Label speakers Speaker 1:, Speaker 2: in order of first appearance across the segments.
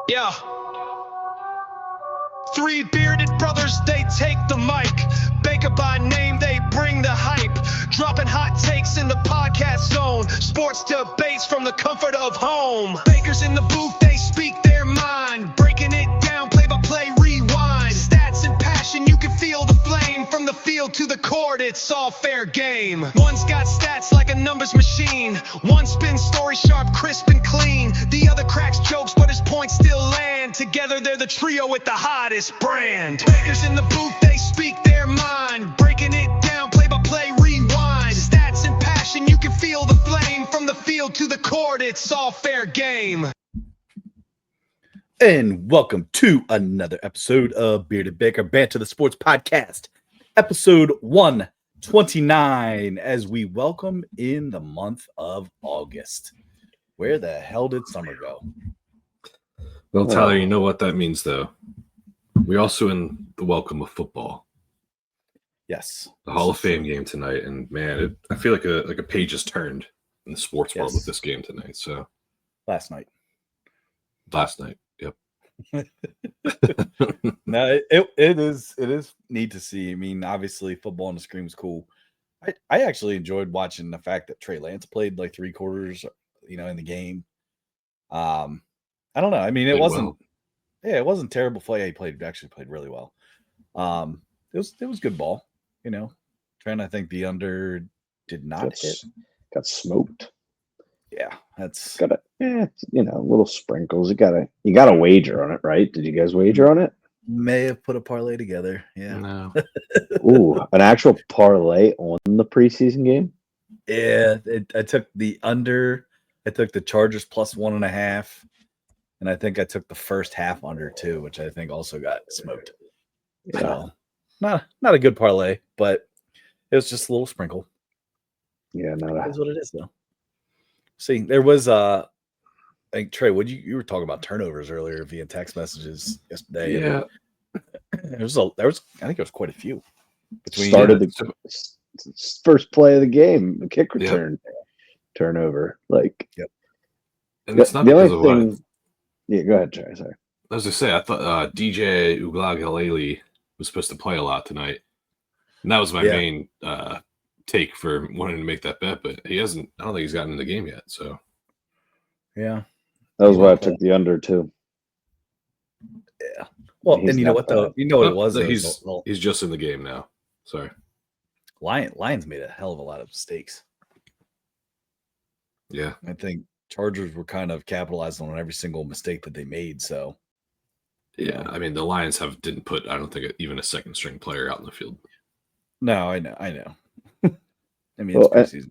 Speaker 1: Yeah. Three bearded brothers, they take the mic. Baker by name, they bring the hype. Dropping hot takes in the podcast zone. Sports debates from the comfort of home. Bakers in the booth, they speak their mind. Breaking it down, play by play, rewind. Stats and passion, you can feel the flame. From the field to the court, it's all fair game. One's got stats like a numbers machine. One spins story sharp, crisp and clean. The other cracks jokes, but his points still land. Together they're the trio with the hottest brand. Bakers in the booth, they speak their mind. Breaking it down, play by play, rewind. Stats and passion, you can feel the flame. From the field to the court, it's all fair game.
Speaker 2: And welcome to another episode of Bearded Baker Banter, the sports podcast, episode 129, as we welcome in the month of August. Where the hell did summer go?
Speaker 3: Well, Tyler, you know what that means, though. We're also in the welcome of football.
Speaker 2: Yes.
Speaker 3: The Hall of Fame game tonight, and man, I feel like a page has turned in the sports world with this game tonight. So
Speaker 2: last night.
Speaker 3: Yep.
Speaker 2: No, it is neat to see. I mean, obviously, football on the screen was cool. I actually enjoyed watching the fact that Trey Lance played like 3 quarters, in the game. I don't know. I mean, it wasn't terrible play. He actually played really well. It was good ball. Trying to think the under did not hit.
Speaker 4: Got smoked.
Speaker 2: Yeah, that's
Speaker 4: got little sprinkles. You got a wager on it, right? Did you guys wager on it?
Speaker 2: May have put a parlay together. Yeah.
Speaker 3: No.
Speaker 4: Ooh, an actual parlay on the preseason game?
Speaker 2: Yeah, I took the under. I took the Chargers plus 1.5, and I think I took the first half under too, which I think also got smoked.
Speaker 4: Yeah.
Speaker 2: So, not a good parlay, but it was just a little sprinkle.
Speaker 4: Yeah,
Speaker 2: that's what it is though. See, there was I think Trey, you were talking about turnovers earlier via text messages yesterday.
Speaker 3: Yeah,
Speaker 2: there was I think it was quite a few.
Speaker 4: Started the first play of the game, the kick return turnover. Like,
Speaker 2: yep.
Speaker 3: And it's not the only thing.
Speaker 4: Yeah, go ahead, Trey. Sorry.
Speaker 3: I was gonna say, I thought DJ Uiagalelei was supposed to play a lot tonight, and that was my main take for wanting to make that bet, but he hasn't. I don't think he's gotten in the game yet. So,
Speaker 2: yeah,
Speaker 4: that was why I took the under too.
Speaker 2: Yeah. Well, and you know what though? You know what it was?
Speaker 3: He's just in the game now. Sorry.
Speaker 2: Lions made a hell of a lot of mistakes.
Speaker 3: Yeah,
Speaker 2: I think Chargers were kind of capitalizing on every single mistake that they made. So,
Speaker 3: yeah, I mean the Lions didn't put, I don't think, even a second string player out in the field.
Speaker 2: No, I know. I mean,
Speaker 4: well,
Speaker 2: it's preseason.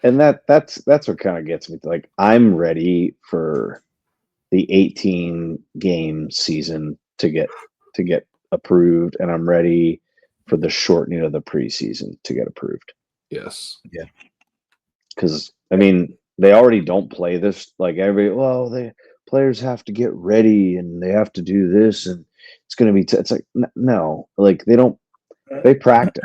Speaker 4: And that's what kind of gets me. Like, I'm ready for the 18 game season to get approved, and I'm ready for the shortening of the preseason to get approved.
Speaker 3: Yes.
Speaker 2: Yeah.
Speaker 4: Because I mean, they already don't play this like the players have to get ready and they have to do this and it's going to be it's like no, like they practice.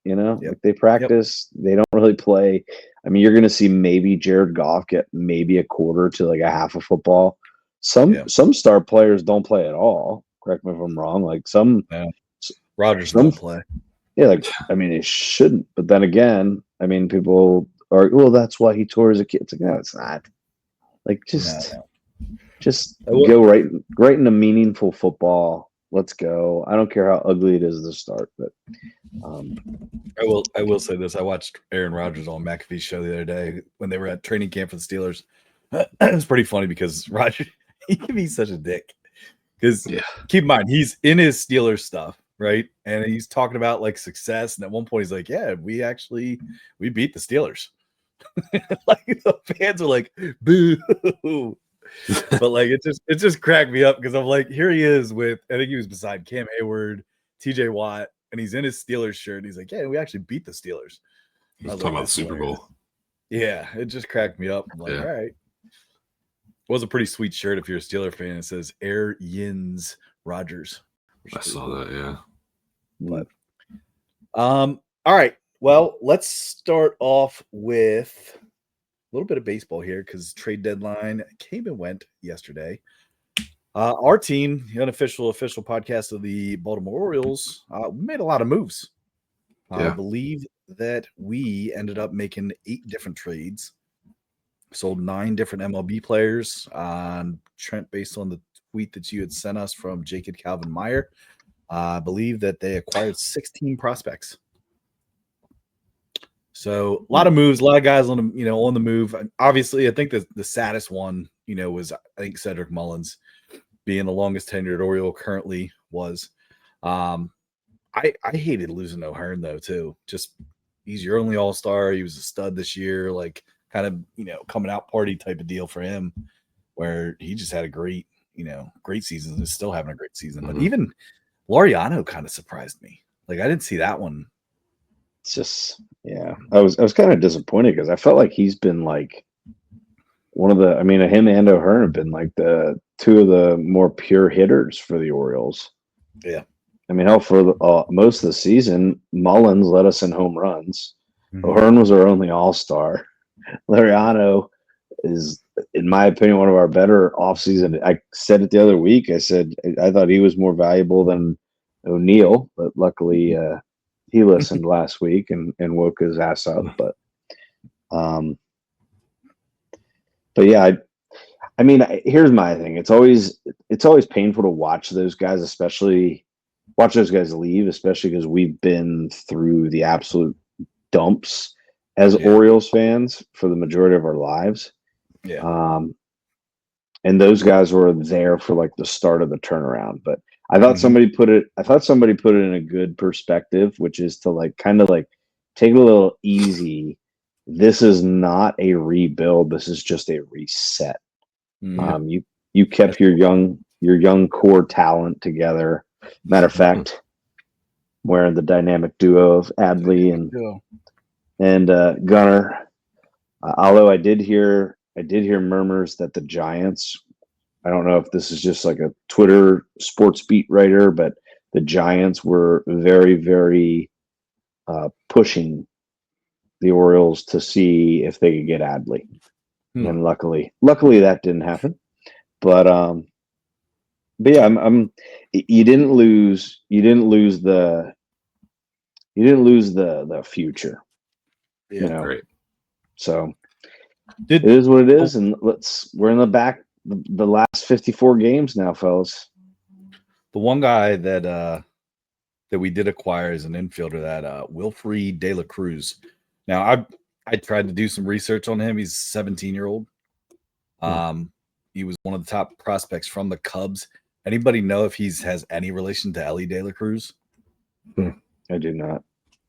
Speaker 2: Yep.
Speaker 4: Like they practice. Yep. They don't really play. I mean, you're going to see maybe Jared Goff get maybe a quarter to like a half of football. Some star players don't play at all. Correct me if I'm wrong. Like
Speaker 2: Rodgers don't play.
Speaker 4: Yeah, like I mean, he shouldn't. But then again, I mean, people are that's why he tore as a kid. It's like no, it's not. Like just go right into meaningful football. Let's go. I don't care how ugly it is to start, but
Speaker 2: I will say this. I watched Aaron Rodgers on McAfee's show the other day when they were at training camp for the Steelers. It was pretty funny because Rodgers, he can be such a dick. Because keep in mind, he's in his Steelers stuff, right? And he's talking about like success. And at one point he's like, yeah, we beat the Steelers. Like the fans are like, boo. But like it just cracked me up because I'm like, here he is with, I think he was beside Cam Hayward, TJ Watt, and he's in his Steelers shirt. And he's like, yeah, we actually beat the Steelers.
Speaker 3: He's talking about the Super Bowl.
Speaker 2: Yeah, it just cracked me up. I'm like, all right. It was a pretty sweet shirt if you're a Steeler fan. It says Air Yins Rodgers.
Speaker 3: I saw that, yeah.
Speaker 2: But all right. Well, let's start off with a little bit of baseball here because trade deadline came and went yesterday. Our team, the unofficial official podcast of the Baltimore Orioles, we made a lot of moves. I believe that we ended up making 8 different trades, sold 9 different MLB players. Trent, based on the tweet that you had sent us from Jacob Calvin Meyer, I believe that they acquired 16 prospects. So a lot of moves, a lot of guys on the move. Obviously, I think the saddest one, was I think Cedric Mullins, being the longest tenured Oriole currently was. I hated losing O'Hearn though too. Just he's your only All-Star. He was a stud this year, like kind of coming out party type of deal for him, where he just had a great season and is still having a great season. But even Laureano kind of surprised me. Like I didn't see that one.
Speaker 4: It's just I was kind of disappointed because I felt like he's been like one of the. I mean, him and O'Hearn have been like the 2 of the more pure hitters for the Orioles.
Speaker 2: Yeah.
Speaker 4: I mean, for most of the season, Mullins led us in home runs.
Speaker 2: Mm-hmm.
Speaker 4: O'Hearn was our only All-Star. Laureano is, in my opinion, one of our better offseason. I said it the other week. I said I thought he was more valuable than O'Neill, but luckily he listened last week and woke his ass up. But yeah, I mean, here's my thing. It's always painful to watch those guys, watch those guys leave, especially because we've been through the absolute dumps as Orioles fans for the majority of our lives.
Speaker 2: Yeah.
Speaker 4: And those guys were there for like the start of the turnaround. But I thought somebody put it in a good perspective, which is to like kind of like take it a little easy. This is not a rebuild. This is just a reset. You kept your young core talent together. Matter of fact, wearing the dynamic duo of Adley and Gunnar. Although I did hear murmurs that the Giants. I don't know if this is just like a Twitter sports beat writer, but the Giants were very, very pushing the Orioles to see if they could get Adley, and luckily that didn't happen. But yeah, you didn't lose the future,
Speaker 3: Right.
Speaker 4: So it is what it is, and we're in the last 54 games now, fellas.
Speaker 2: The one guy that we did acquire is an infielder, that Wilfred De La Cruz. Now I tried to do some research on him. He's a 17-year-old. He was one of the top prospects from the Cubs. Anybody know if he has any relation to Ellie De La Cruz?
Speaker 4: I do not.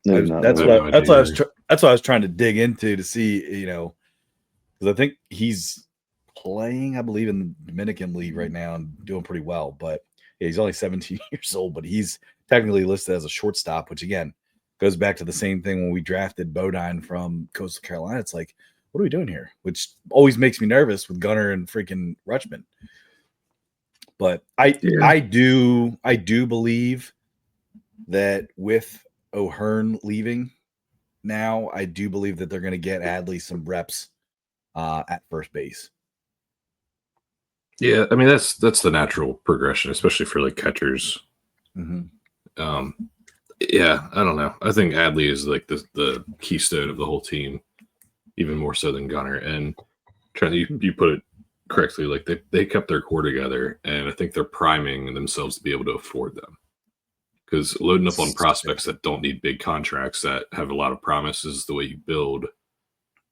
Speaker 2: That's what I was trying to dig into to see, because I think he's playing, I believe, in the Dominican League right now and doing pretty well. But he's only 17 years old, but he's technically listed as a shortstop, which again goes back to the same thing when we drafted Bodine from Coastal Carolina. It's like, what are we doing here? Which always makes me nervous with Gunnar and freaking Rutschman. But I do believe that with O'Hearn leaving now, I do believe that they're going to get Adley some reps at first base.
Speaker 3: Yeah, I mean that's the natural progression, especially for like catchers. Yeah, I don't know. I think Adley is like the keystone of the whole team, even more so than Gunnar. And Trent, you put it correctly. Like they kept their core together, and I think they're priming themselves to be able to afford them. Because loading up on prospects that don't need big contracts, that have a lot of promises, the way you build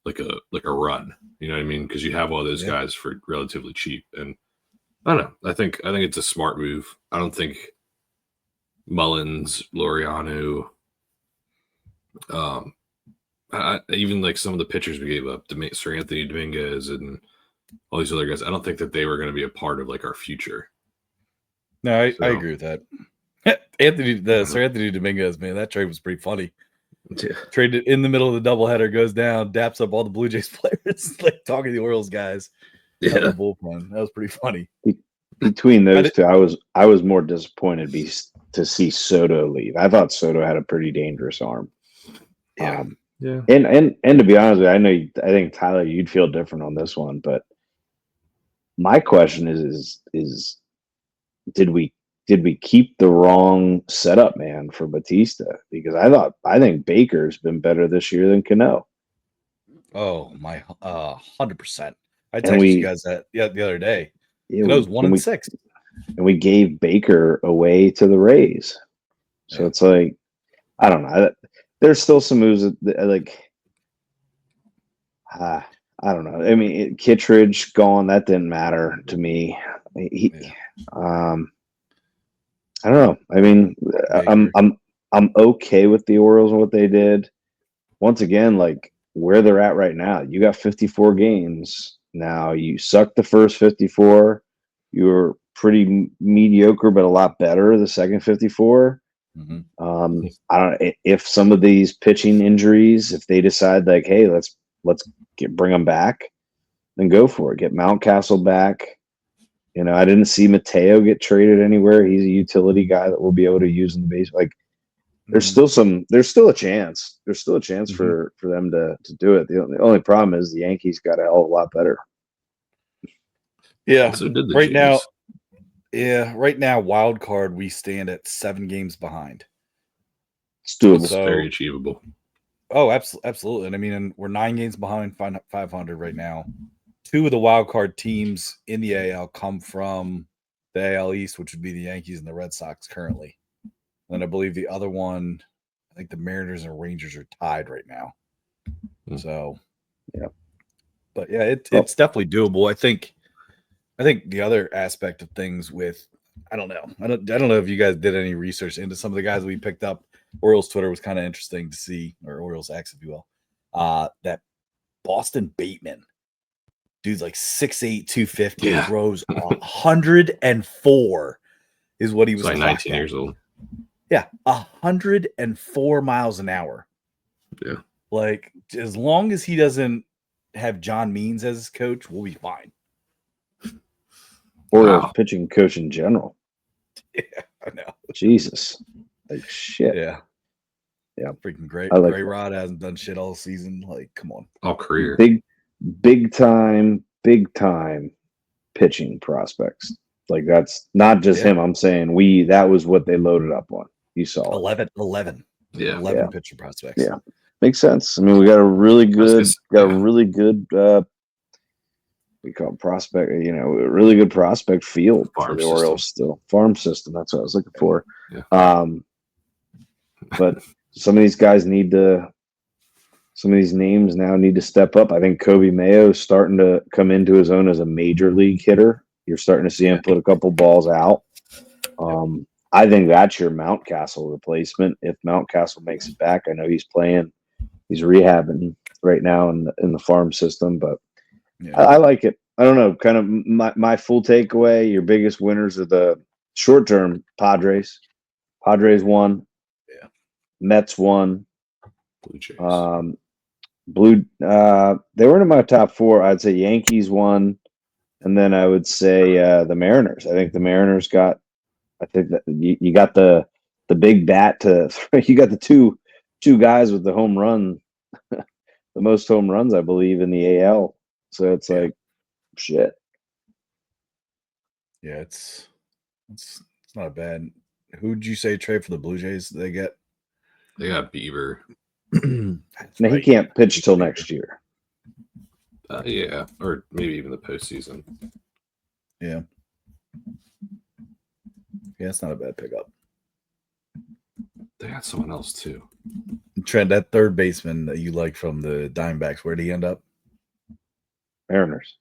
Speaker 3: like a run. You know what I mean? Because you have all those guys for relatively cheap. And I don't know. I think it's a smart move. I don't think Mullins, Laureano, even like some of the pitchers we gave up, Sir Anthony Dominguez and all these other guys, I don't think that they were going to be a part of like our future.
Speaker 2: No, I agree with that. Sir Anthony Dominguez, man, that trade was pretty funny. Traded in the middle of the doubleheader, goes down, daps up all the Blue Jays players, like talking to the Orioles guys. Yeah, the bullpen. That was pretty funny.
Speaker 4: Between those two, I was more disappointed to see Soto leave. I thought Soto had a pretty dangerous arm.
Speaker 3: Yeah.
Speaker 4: And to be honest with you, I think Tyler, you'd feel different on this one, but my question is did we keep the wrong setup man for Batista? Because I think Baker's been better this year than Cano.
Speaker 2: Oh my, 100%. I
Speaker 4: And
Speaker 2: texted you guys that the other day. Cano's 1-6,
Speaker 4: and we gave Baker away to the Rays. So it's like, I don't know. There's still some moves that like, I don't know. I mean, Kittredge gone, that didn't matter to me. I don't know. I mean, I'm okay with the Orioles and what they did. Once again, like where they're at right now, you got 54 games. Now you sucked the first 54. You were pretty mediocre, but a lot better the second 54.
Speaker 2: Mm-hmm.
Speaker 4: I don't know if some of these pitching injuries, if they decide like, hey, let's bring them back, then go for it. Get Mountcastle back. You know, I didn't see Mateo get traded anywhere. He's a utility guy that we'll be able to use in the base. Like, there's still a chance. There's still a chance for them to do it. The only problem is the Yankees got a hell of a lot better.
Speaker 2: Yeah.
Speaker 3: So did the
Speaker 2: right
Speaker 3: Jays.
Speaker 2: now, right now, wild card, we stand at 7 games behind.
Speaker 4: It's doable.
Speaker 3: It's very achievable.
Speaker 2: Oh, absolutely. And I mean, we're 9 games behind 500 right now. 2 of the wild card teams in the AL come from the AL East, which would be the Yankees and the Red Sox currently. And I believe the other one, I think the Mariners and Rangers are tied right now. So,
Speaker 4: yeah.
Speaker 2: But yeah, it's definitely doable. I think the other aspect of things with, I don't know if you guys did any research into some of the guys we picked up. Orioles Twitter was kind of interesting to see, or Orioles X, if you will. That Boston Bateman, dude's like 6'8", 250, throws 104 is what he was.
Speaker 3: Like 19 years old.
Speaker 2: Yeah, 104 miles an hour.
Speaker 3: Yeah,
Speaker 2: like as long as he doesn't have John Means as his coach, we'll be fine.
Speaker 4: Or pitching coach in general.
Speaker 2: Yeah, I know.
Speaker 4: Jesus, like shit.
Speaker 2: Yeah, freaking great. Gray Rod hasn't done shit all season. Like, come on,
Speaker 3: all career.
Speaker 4: Big time pitching prospects. Like that's not just him. I'm saying that was what they loaded up on. You saw
Speaker 2: 11.
Speaker 3: Yeah,
Speaker 2: 11 pitcher prospects.
Speaker 4: Yeah, makes sense. I mean, we got a really good, we call it prospect. You know, a really good prospect field for the Orioles still. Farm system. That's what I was looking for.
Speaker 3: Yeah.
Speaker 4: But some of these guys some of these names now need to step up. I think Kobe Mayo is starting to come into his own as a major league hitter. You're starting to see him put a couple balls out. I think that's your Mountcastle replacement. If Mountcastle makes it back, I know he's rehabbing right now in the farm system, but I like it. I don't know. Kind of my full takeaway. Your biggest winners are the short term Padres. Padres won.
Speaker 2: Yeah.
Speaker 4: Mets won.
Speaker 3: Blue Jays.
Speaker 4: They weren't in my top 4. I'd say Yankees won, and then I would say the Mariners. I think the Mariners got. I think that you got the big bat to. You got the two guys with the home run, the most home runs, I believe, in the AL. So it's like, shit.
Speaker 2: Yeah, it's not bad. Who'd you say trade for the Blue Jays? They
Speaker 3: got Beaver.
Speaker 4: Now he can't pitch till next year.
Speaker 3: Yeah, or maybe even the postseason.
Speaker 2: Yeah. Yeah, it's not a bad pickup.
Speaker 3: They got someone else too.
Speaker 2: Trent, that third baseman that you like from the Diamondbacks, where'd he end up?
Speaker 4: Mariners.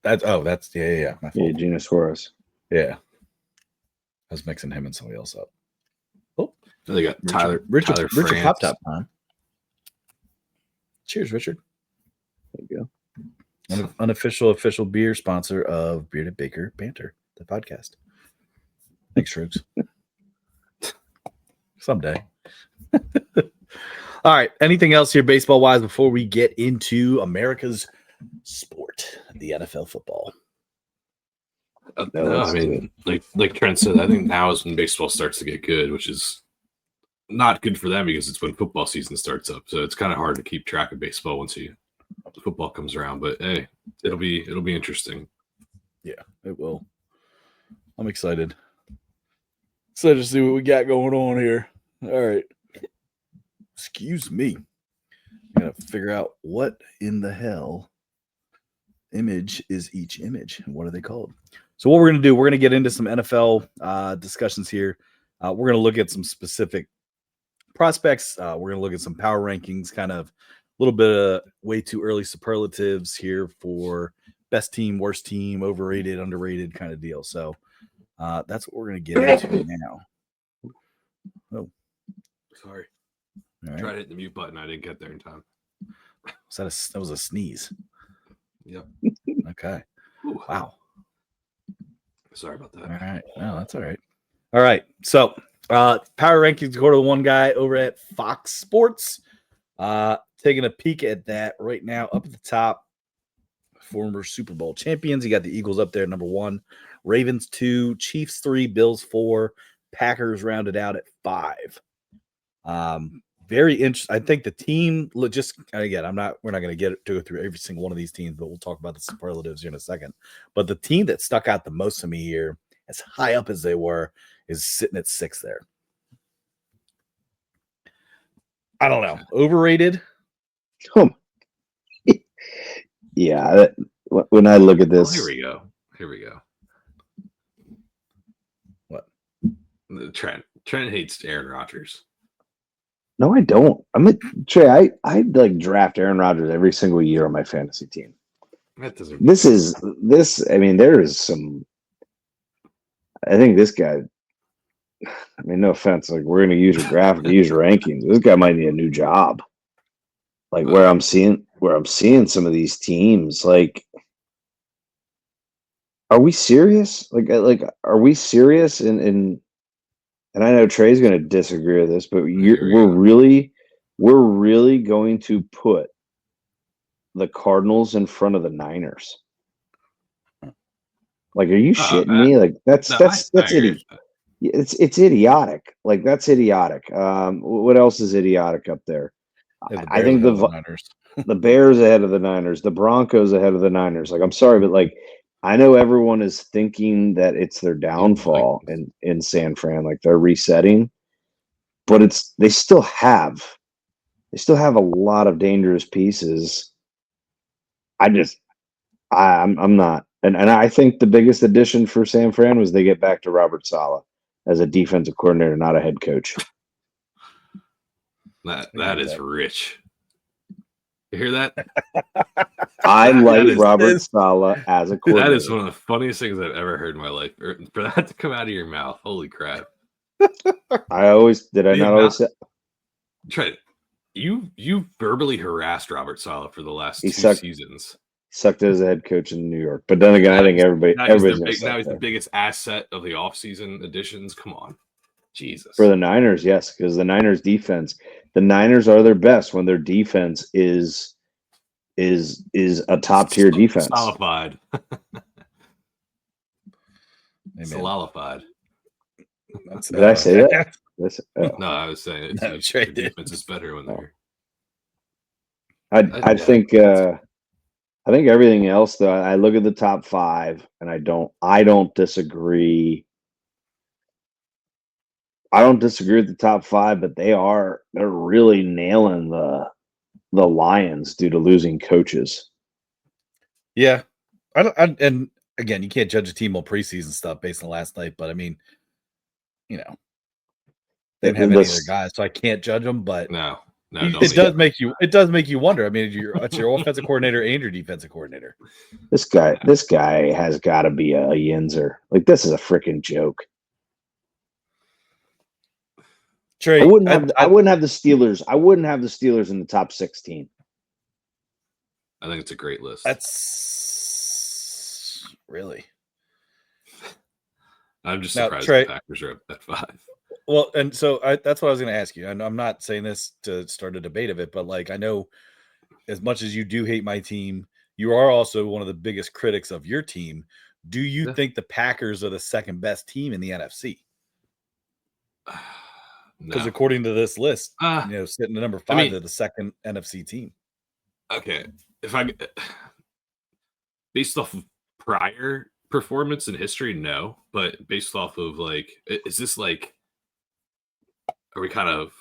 Speaker 2: That's
Speaker 4: My fault. Gina Suarez.
Speaker 2: Yeah. I was mixing him and somebody else up. Oh,
Speaker 3: they got
Speaker 2: Richard Pop Top time. Cheers, Richard.
Speaker 4: There you go.
Speaker 2: Unofficial official beer sponsor of Bearded Baker Banter, the podcast. Thanks, Shrooks. Someday. All right. Anything else here baseball wise before we get into America's sport, the NFL football?
Speaker 3: No, I mean, like Trent said, I think now is when baseball starts to get good, which is not good for them because it's when football season starts up. So it's kind of hard to keep track of baseball once football comes around. But hey, it'll be interesting.
Speaker 2: Yeah, it will. I'm excited. So to see what we got going on here. All right. Excuse me. I gotta figure out what in the hell image is each image and what are they called. So what we're gonna do, we're gonna get into some NFL discussions here. We're gonna look at some specific prospects. We're gonna look at some power rankings, kind of a little bit of way too early superlatives here for best team, worst team, overrated, underrated kind of deal. So that's what we're gonna get into now. Oh,
Speaker 3: sorry.
Speaker 2: All right.
Speaker 3: Tried hitting the mute button. I didn't get there in time.
Speaker 2: That was a sneeze.
Speaker 3: Yep.
Speaker 2: Okay.
Speaker 3: Ooh.
Speaker 2: Wow.
Speaker 3: Sorry about that.
Speaker 2: All right. No, that's all right. All right. So power rankings go to the one guy over at Fox Sports. Taking a peek at that right now. Up at the top, former Super Bowl champions. You got the Eagles up there, number 1, Ravens 2, Chiefs 3, Bills 4, Packers rounded out at 5. Very interesting. I think the team just again, we're not going to go through every single one of these teams, but we'll talk about the superlatives here in a second. But the team that stuck out the most to me here, as high up as they were, is sitting at 6 there. I don't know. Overrated?
Speaker 4: Yeah. When I look at this.
Speaker 3: Oh, here we go.
Speaker 2: What?
Speaker 3: Trent hates Aaron Rodgers.
Speaker 4: No, I don't. Trey, I like draft Aaron Rodgers every single year on my fantasy team.
Speaker 3: That doesn't.
Speaker 4: I mean, there is some. I think this guy. I mean, no offense. Like, we're going to use your graphic, use your rankings. This guy might need a new job. Like where I'm seeing some of these teams. Like, are we serious? Like, are we serious? And I know Trey's going to disagree with this, but we're really going to put the Cardinals in front of the Niners. Like, are you shitting me? Like, that's idiot. It's idiotic. Like, that's idiotic. What else is idiotic up there? I think the Niners. The Bears ahead of the Niners, the Broncos ahead of the Niners. Like, I'm sorry, but like, I know everyone is thinking that it's their downfall in San Fran, like they're resetting, but they still have a lot of dangerous pieces. I'm not, and I think the biggest addition for San Fran was they get back to Robert Saleh as a defensive coordinator, not a head coach.
Speaker 3: That is rich. You hear that?
Speaker 4: I like Robert Saleh as a coordinator.
Speaker 3: That is one of the funniest things I've ever heard in my life. For that to come out of your mouth, holy crap!
Speaker 4: I not always say?
Speaker 3: Trent, you verbally harassed Robert Saleh for the last 2 seasons.
Speaker 4: Sucked as a head coach in New York, but then again, I think everybody's
Speaker 3: now he's the biggest asset of the offseason additions. Come on, Jesus.
Speaker 4: For the Niners, yes, because the Niners defense. The Niners are their best when their defense is a top tier defense.
Speaker 3: Solidified. Solidified.
Speaker 4: Did I say that?
Speaker 3: No, I was saying your defense is better when they're.
Speaker 4: I think everything else though. I look at the top 5, and I don't disagree. I don't disagree with the top 5, but they're really nailing the Lions due to losing coaches.
Speaker 2: Yeah, and again, you can't judge a team on preseason stuff based on last night, but I mean, they didn't have any other guys, so I can't judge them. But
Speaker 3: no,
Speaker 2: it does make you wonder. I mean, it's your offensive coordinator and your defensive coordinator.
Speaker 4: This guy has got to be a yinzer. Like, this is a freaking joke.
Speaker 2: Trey,
Speaker 4: I wouldn't have the Steelers. I wouldn't have the Steelers in the top 16.
Speaker 3: I think it's a great list.
Speaker 2: That's really.
Speaker 3: I'm just surprised the Packers are at 5.
Speaker 2: Well, and so that's what I was going to ask you. And I'm not saying this to start a debate of it, but like, I know as much as you do hate my team, you are also one of the biggest critics of your team. Do you think the Packers are the second best team in the NFC? Because according to this list, sitting at number 5, they're the second NFC team.
Speaker 3: Okay, based off of prior performance in history, no. But based off of like, is this like, are we kind of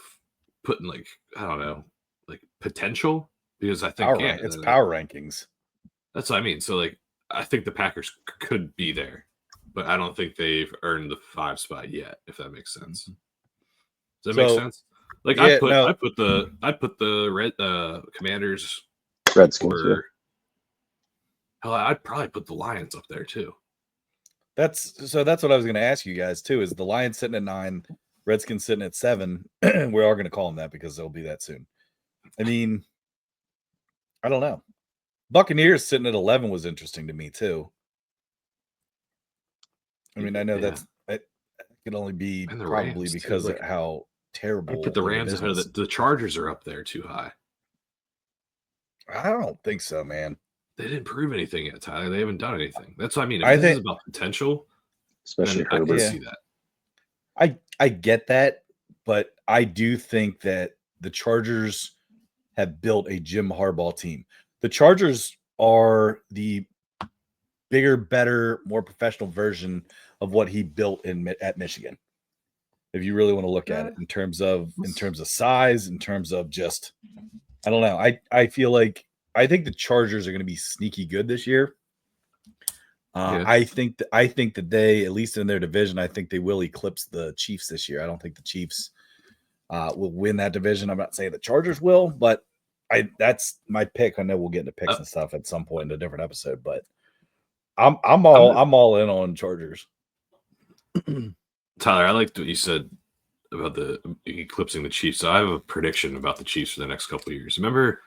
Speaker 3: putting like, I don't know, like potential? Because I think
Speaker 2: It's power rankings.
Speaker 3: That's what I mean. So like, I think the Packers could be there, but I don't think they've earned the 5 spot yet. If that makes sense. Does that make sense? Like I put the Red Commanders,
Speaker 4: Redskins.
Speaker 3: Hell, I'd probably put the Lions up there too.
Speaker 2: That's what I was going to ask you guys too. Is the Lions sitting at 9, Redskins sitting at 7? We are going to call them that because they'll be that soon. I mean, I don't know. Buccaneers sitting at 11 was interesting to me too. I mean, I know it can only be probably Rams because of how terrible.
Speaker 3: I put the Rams ahead of the Chargers are up there too high.
Speaker 2: I don't think so, man.
Speaker 3: They didn't prove anything yet, Tyler. They haven't done anything. That's what I mean. If this is about potential,
Speaker 4: especially
Speaker 3: I can see that.
Speaker 2: I get that, but I do think that the Chargers have built a Jim Harbaugh team. The Chargers are the bigger, better, more professional version of what he built at Michigan. If you really want to look at it in terms of size, in terms of just, I don't know. I feel like I think the Chargers are going to be sneaky good this year. I think that they, at least in their division, I think they will eclipse the Chiefs this year. I don't think the Chiefs will win that division. I'm not saying the Chargers will, but that's my pick. I know we'll get into picks and stuff at some point in a different episode, but I'm all in on Chargers.
Speaker 3: Tyler, I liked what you said about the eclipsing the Chiefs. So I have a prediction about the Chiefs for the next couple of years. Remember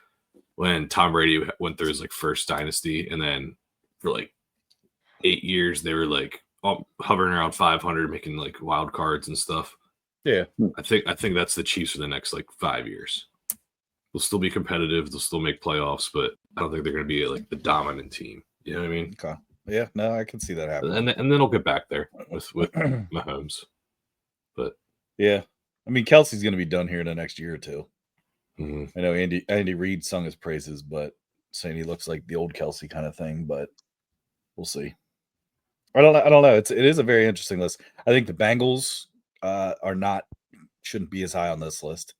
Speaker 3: when Tom Brady went through his like first dynasty, and then for like 8 years they were like hovering around 500, making like wild cards and stuff.
Speaker 2: Yeah,
Speaker 3: I think that's the Chiefs for the next like 5 years. They'll still be competitive. They'll still make playoffs, but I don't think they're going to be like the dominant team. You know what I mean?
Speaker 2: Okay. Yeah, no, I can see that happening.
Speaker 3: And then they'll get back there with Mahomes. But
Speaker 2: yeah, I mean, Kelsey's going to be done here in the next year or two.
Speaker 3: Mm-hmm.
Speaker 2: I know Andy Reid sung his praises, but saying he looks like the old Kelsey kind of thing. But we'll see. I don't know. It is a very interesting list. I think the Bengals shouldn't be as high on this list.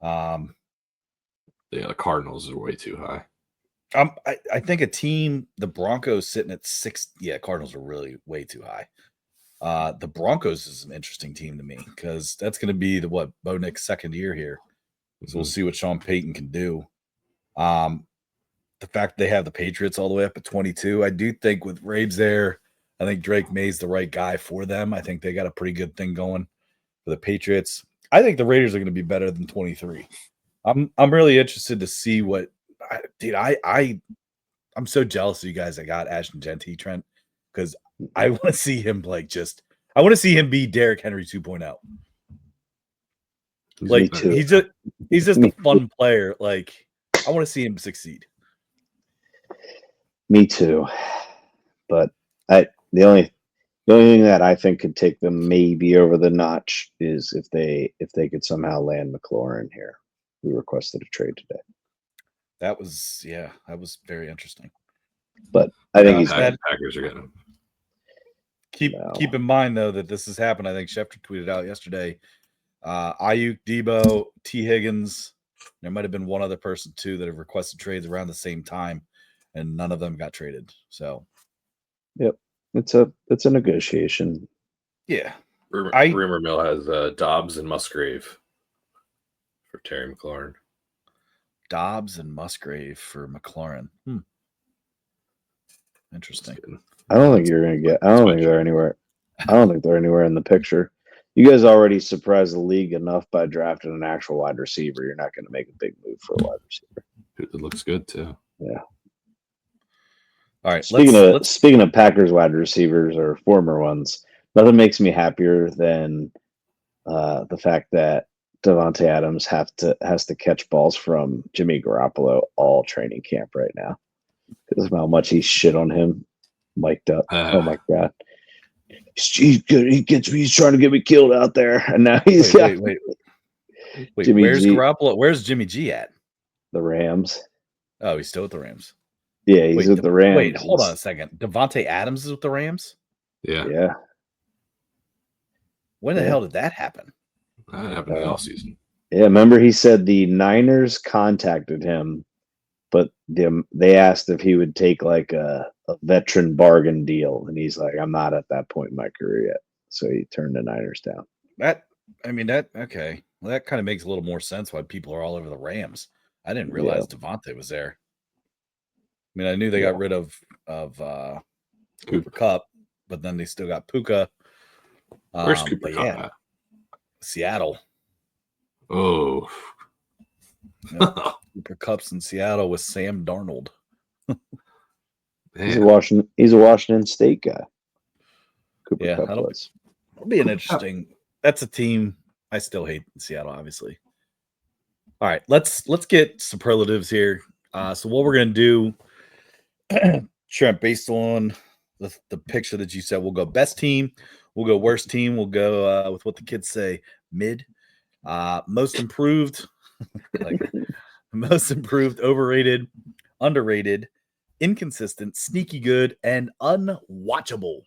Speaker 3: The Cardinals are way too high.
Speaker 2: I think the Broncos sitting at 6. Yeah, Cardinals are really way too high. The Broncos is an interesting team to me because that's going to be Bo Nick's second year here. So we'll see what Sean Payton can do. The fact they have the Patriots all the way up at 22, I do think with Raves there, I think Drake May's the right guy for them. I think they got a pretty good thing going for the Patriots. I think the Raiders are going to be better than 23. I'm really interested to see what. I'm so jealous of you guys that got Ashton Genty, Trent, because I want to see him I want to see him be Derrick Henry 2.0. Like he's just a fun player. Like I want to see him succeed.
Speaker 4: Me too, but the only thing that I think could take them maybe over the notch is if they could somehow land McLaurin here. We requested a trade today.
Speaker 2: That was very interesting.
Speaker 4: But I think
Speaker 3: Packers are getting him.
Speaker 2: Keep in mind though that this has happened. I think Schefter tweeted out yesterday. Ayuk, Debo, T. Higgins. There might have been one other person too that have requested trades around the same time, and none of them got traded. So,
Speaker 4: yep, it's a negotiation.
Speaker 2: Yeah,
Speaker 3: rumor mill has Dobbs and Musgrave for Terry McLaurin.
Speaker 2: Dobbs and Musgrave for McLaurin. Interesting.
Speaker 4: I don't think you're gonna get. I don't think they're anywhere. I don't think they're anywhere in the picture. You guys already surprised the league enough by drafting an actual wide receiver. You're not going to make a big move for a wide receiver.
Speaker 3: It looks good too.
Speaker 4: Yeah.
Speaker 2: All right.
Speaker 4: Speaking of Packers wide receivers or former ones, nothing makes me happier than the fact that Devontae Adams has to catch balls from Jimmy Garoppolo all training camp right now because of how much he shit on him, mic'd up. Oh my god. He's good. He's trying to get me killed out there, and now he's
Speaker 2: wait.
Speaker 4: Jimmy
Speaker 2: where's
Speaker 4: G.
Speaker 2: Garoppolo? Where's Jimmy G at?
Speaker 4: The Rams.
Speaker 2: Oh, he's still with the Rams.
Speaker 4: Yeah, he's with the Rams.
Speaker 2: Wait, hold on a second. Devontae Adams is with the Rams?
Speaker 3: Yeah.
Speaker 4: Yeah.
Speaker 2: When the hell did that happen?
Speaker 3: That happened in the offseason.
Speaker 4: Yeah, remember he said the Niners contacted him, but they asked if he would take like a veteran bargain deal, and he's like, "I'm not at that point in my career yet," so he turned the Niners down.
Speaker 2: Okay. Well, that kind of makes a little more sense why people are all over the Rams. I didn't realize Devontae was there. I mean, I knew they got rid of Cooper Kupp, but then they still got Puka.
Speaker 3: Where's Cooper Kupp at?
Speaker 2: Seattle.
Speaker 3: Oh.
Speaker 2: Cooper Kupp's in Seattle with Sam Darnold.
Speaker 4: He's a Washington State guy.
Speaker 2: Cooper Kupp was. It'll be an interesting. That's a team I still hate in Seattle, obviously. All right, let's get superlatives here. So what we're gonna do, Trent, based on the picture that you said, we'll go best team, we'll go worst team, we'll go with what the kids say, mid, most improved, like most improved, overrated, underrated, inconsistent, sneaky good, and unwatchable.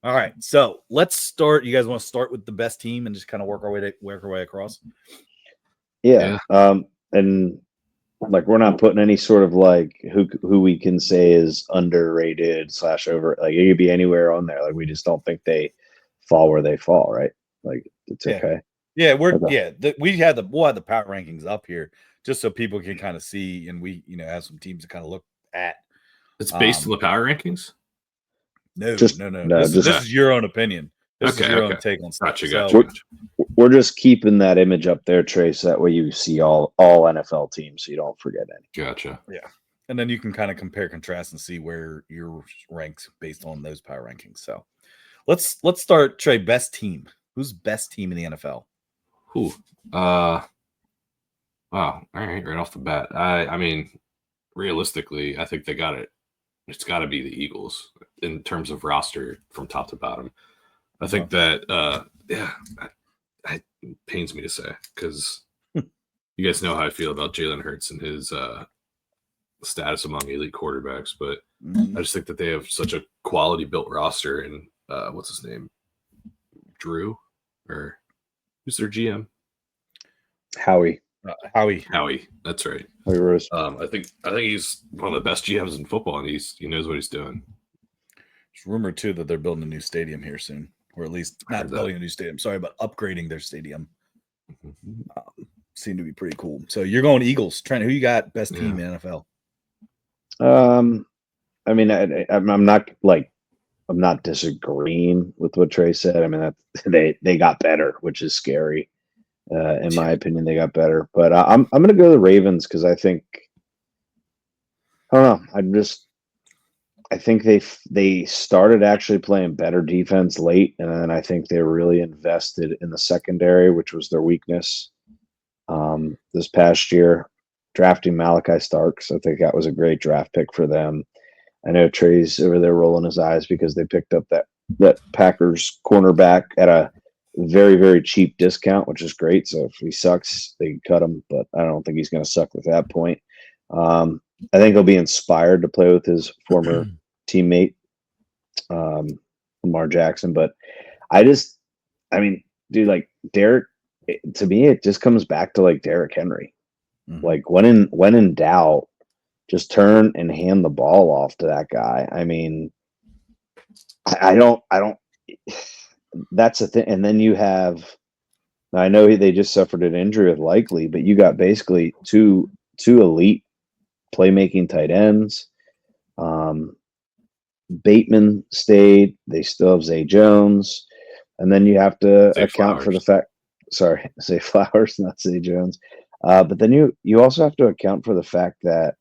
Speaker 2: All right, so let's start. You guys want to start with the best team and just kind of work our way across?
Speaker 4: Yeah. And like we're not putting any sort of like who we can say is underrated / over. Like it could be anywhere on there. Like we just don't think they fall where they fall, right? Like it's okay.
Speaker 2: Yeah, we'll have the power rankings up here just so people can kind of see, and we have some teams to kind of look at.
Speaker 3: It's based on the power rankings.
Speaker 2: No. This is your own opinion. This is your own take on stuff.
Speaker 3: Gotcha.
Speaker 4: We're just keeping that image up there, Trace. That way you see all NFL teams, so you don't forget any.
Speaker 3: Gotcha.
Speaker 2: Yeah, and then you can kind of compare, contrast, and see where you're ranked based on those power rankings. So let's start. Trey, best team. Who's best team in the NFL?
Speaker 3: Who? Wow. All right. Right off the bat, I mean, realistically, I think they got it. It's got to be the Eagles in terms of roster from top to bottom. I think that, it pains me to say because you guys know how I feel about Jalen Hurts and his status among elite quarterbacks, but I just think that they have such a quality built roster. And what's his name? Drew, or who's their GM?
Speaker 4: Howie.
Speaker 3: Howie. That's right.
Speaker 4: Howie Rose.
Speaker 3: I think he's one of the best GMs in football, and he knows what he's doing.
Speaker 2: It's rumored too that they're building a new stadium here soon, or at least not building a new stadium. Sorry, but upgrading their stadium. Seemed to be pretty cool. So you're going Eagles. Trent, who you got best team in NFL?
Speaker 4: I mean, I'm not disagreeing with what Trey said. I mean, they got better, which is scary. In my opinion, they got better. But I'm going to go to the Ravens because I think I don't know. I think they started actually playing better defense late, and then I think they really invested in the secondary, which was their weakness. This past year, drafting Malachi Starks, I think that was a great draft pick for them. I know Trey's over there rolling his eyes because they picked up that Packers cornerback at a very, very cheap discount, which is great. So if he sucks, they can cut him, but I don't think he's going to suck at that point. I think he'll be inspired to play with his former teammate, Lamar Jackson. But dude, like Derek, to me, it just comes back to like Derrick Henry. Like when in doubt, just turn and hand the ball off to that guy. I mean, I don't. That's the thing. And then you have. I know they just suffered an injury with Likely, but you got basically two elite playmaking tight ends. Bateman stayed. They still have Zay Jones, and then you have to account for the fact. Sorry, Zay Flowers, not Zay Jones. But then you also have to account for the fact that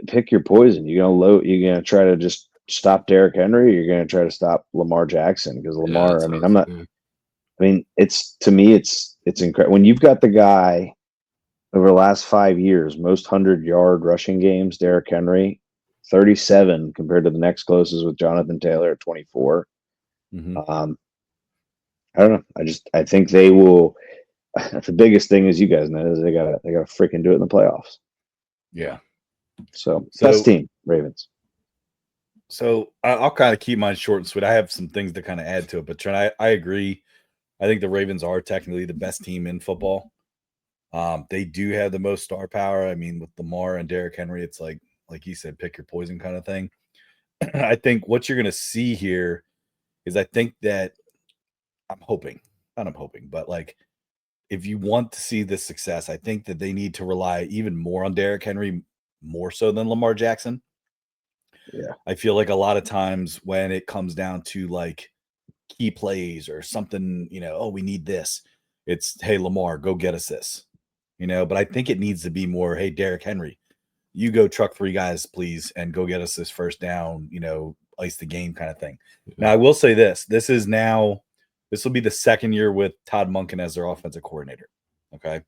Speaker 4: pick your poison. You're gonna try to just stop Derrick Henry. Or you're gonna try to stop Lamar Jackson because Lamar. It's to me, it's incredible when you've got the guy over the last 5 years, most 100-yard rushing games, Derrick Henry, 37 compared to the next closest with Jonathan Taylor at 24. I don't know. I think they will. The biggest thing, as you guys know, is they gotta freaking do it in the playoffs.
Speaker 2: Yeah,
Speaker 4: So best team, Ravens.
Speaker 2: So I'll kind of keep mine short and sweet. I have some things to kind of add to it, but Trent, I agree. I think the Ravens are technically the best team in football. They do have the most star power. I mean, with Lamar and Derrick Henry, it's like you said, pick your poison kind of thing. I think what you're going to see here is I think that I'm hoping, but like if you want to see this success, I think that they need to rely even more on Derrick Henry, more so than Lamar Jackson.
Speaker 4: Yeah.
Speaker 2: I feel like a lot of times when it comes down to like key plays or something, oh, we need this. It's, hey, Lamar, go get us this, but I think it needs to be more, hey, Derrick Henry, you go truck 3 guys, please, and go get us this first down, ice the game kind of thing. Now, I will say this will be the second year with Todd Monken as their offensive coordinator. Okay.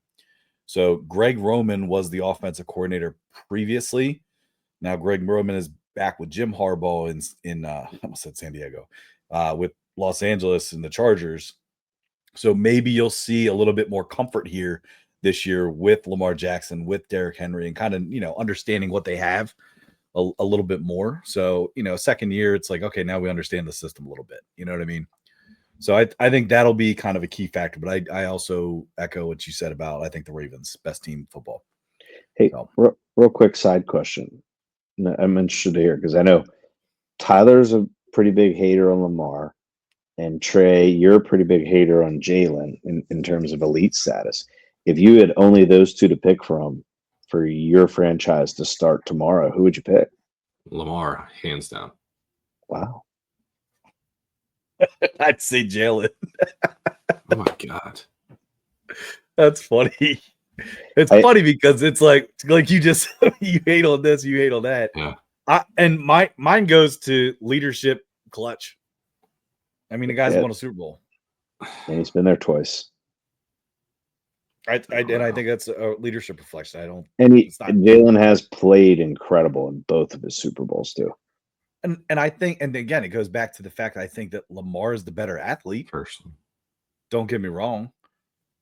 Speaker 2: So Greg Roman was the offensive coordinator previously. Now Greg Roman is back with Jim Harbaugh in I almost said San Diego, with Los Angeles and the Chargers. So maybe you'll see a little bit more comfort here this year with Lamar Jackson, with Derrick Henry, and kind of, understanding what they have a little bit more. So, second year, it's like, okay, now we understand the system a little bit. You know what I mean? So I think that'll be kind of a key factor. But I also echo what you said about, I think the Ravens, best team in football.
Speaker 4: Hey, so. real quick side question. I'm interested to hear because I know Tyler's a pretty big hater on Lamar. And Trey, you're a pretty big hater on Jalen in terms of elite status. If you had only those two to pick from for your franchise to start tomorrow, who would you pick?
Speaker 3: Lamar, hands down.
Speaker 4: Wow.
Speaker 2: I'd say Jalen.
Speaker 3: Oh my God.
Speaker 2: That's funny. It's funny because it's like you just you hate on this, you hate on that.
Speaker 3: Yeah.
Speaker 2: And mine goes to leadership clutch. I mean, the guy's won a Super Bowl.
Speaker 4: And he's been there twice.
Speaker 2: I think that's a leadership reflection.
Speaker 4: And Jalen has played incredible in both of his Super Bowls too.
Speaker 2: And I think, and again, it goes back to the fact that I think that Lamar is the better athlete.
Speaker 3: Personally.
Speaker 2: Don't get me wrong.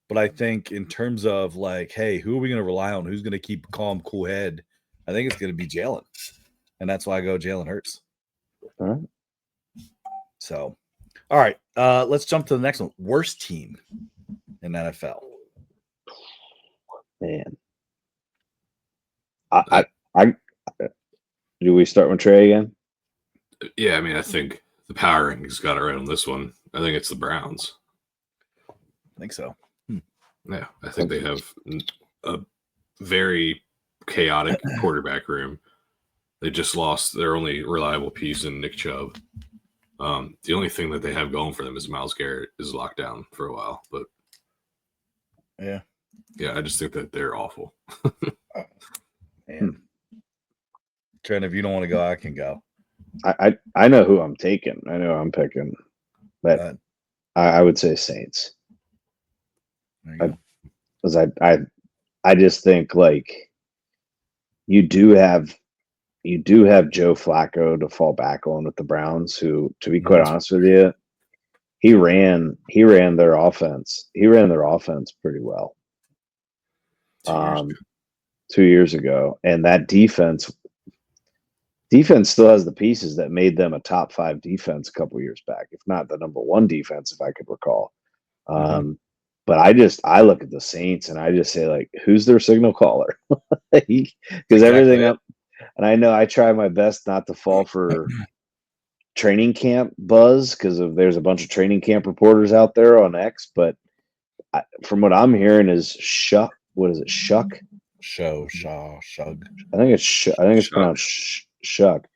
Speaker 2: But I think in terms of like, hey, who are we going to rely on? Who's going to keep a calm, cool head? I think it's going to be Jalen. And that's why I go Jalen Hurts.
Speaker 4: All right.
Speaker 2: So, all right. Let's jump to the next one. Worst team in NFL.
Speaker 4: Man. I do we start with Trey again?
Speaker 3: Yeah, I mean, I think the power rankings got it right on this one. I think it's the Browns.
Speaker 2: I think so.
Speaker 3: Yeah, I think they have a very chaotic quarterback room. They just lost their only reliable piece in Nick Chubb. The only thing that they have going for them is Myles Garrett is locked down for a while. But
Speaker 2: yeah,
Speaker 3: I just think that they're awful.
Speaker 2: Man. Trent, if you don't want to go, I can go.
Speaker 4: I know who I'm taking. I know I'm picking. But I would say Saints. Because I just think like you do have Joe Flacco to fall back on with the Browns, who, to be quite honest with you, he ran their offense. He ran their offense pretty well. 2 years ago. And that defense still has the pieces that made them a top 5 defense a couple years back, if not the number 1 defense, if I could recall. But I look at the Saints and I just say, like, who's their signal caller? Because everything up, and I know I try my best not to fall for training camp buzz because there's a bunch of training camp reporters out there on X, but from what I'm hearing is Shuck. What is it? Shuck?
Speaker 2: Shug.
Speaker 4: I think it's pronounced Shuck.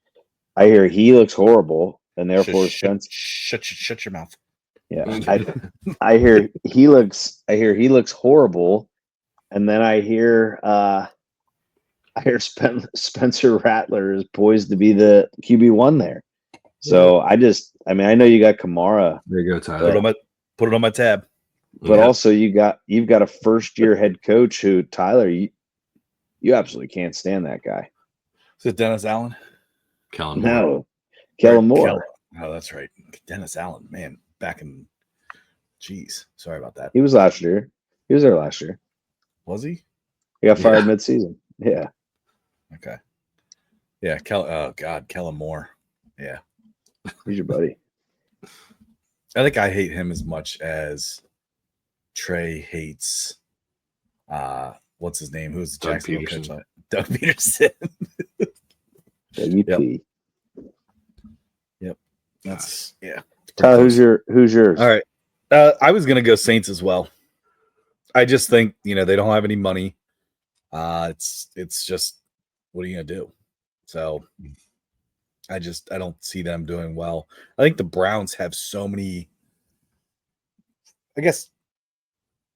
Speaker 4: I hear he looks horrible, and therefore
Speaker 2: shut your mouth.
Speaker 4: Yeah, I hear he looks horrible, and then I hear Spencer Rattler is poised to be the QB1 there. So I know you got Kamara.
Speaker 3: There you go, Tyler.
Speaker 2: Put it on my tab.
Speaker 4: But also you've got a first year head coach who, Tyler, you absolutely can't stand that guy.
Speaker 2: Is it Dennis Allen?
Speaker 3: Kellen Moore.
Speaker 4: No, Kellen Moore.
Speaker 2: Oh, that's right. Dennis Allen, man. Sorry about that.
Speaker 4: He was last year. He was there last year.
Speaker 2: Was he?
Speaker 4: He got fired mid-season. Yeah.
Speaker 2: Okay. Yeah, Kellen Moore. Yeah.
Speaker 4: He's your buddy.
Speaker 2: I think I hate him as much as Trey hates what's his name? Who's the Jacksonville coach? Doug Peterson.
Speaker 4: WP.
Speaker 2: Yep. That's
Speaker 4: Tyler, who's yours?
Speaker 2: All right. I was gonna go Saints as well. I just think, they don't have any money. It's just, what are you gonna do? So I don't see them doing well. I think the Browns have so many, I guess,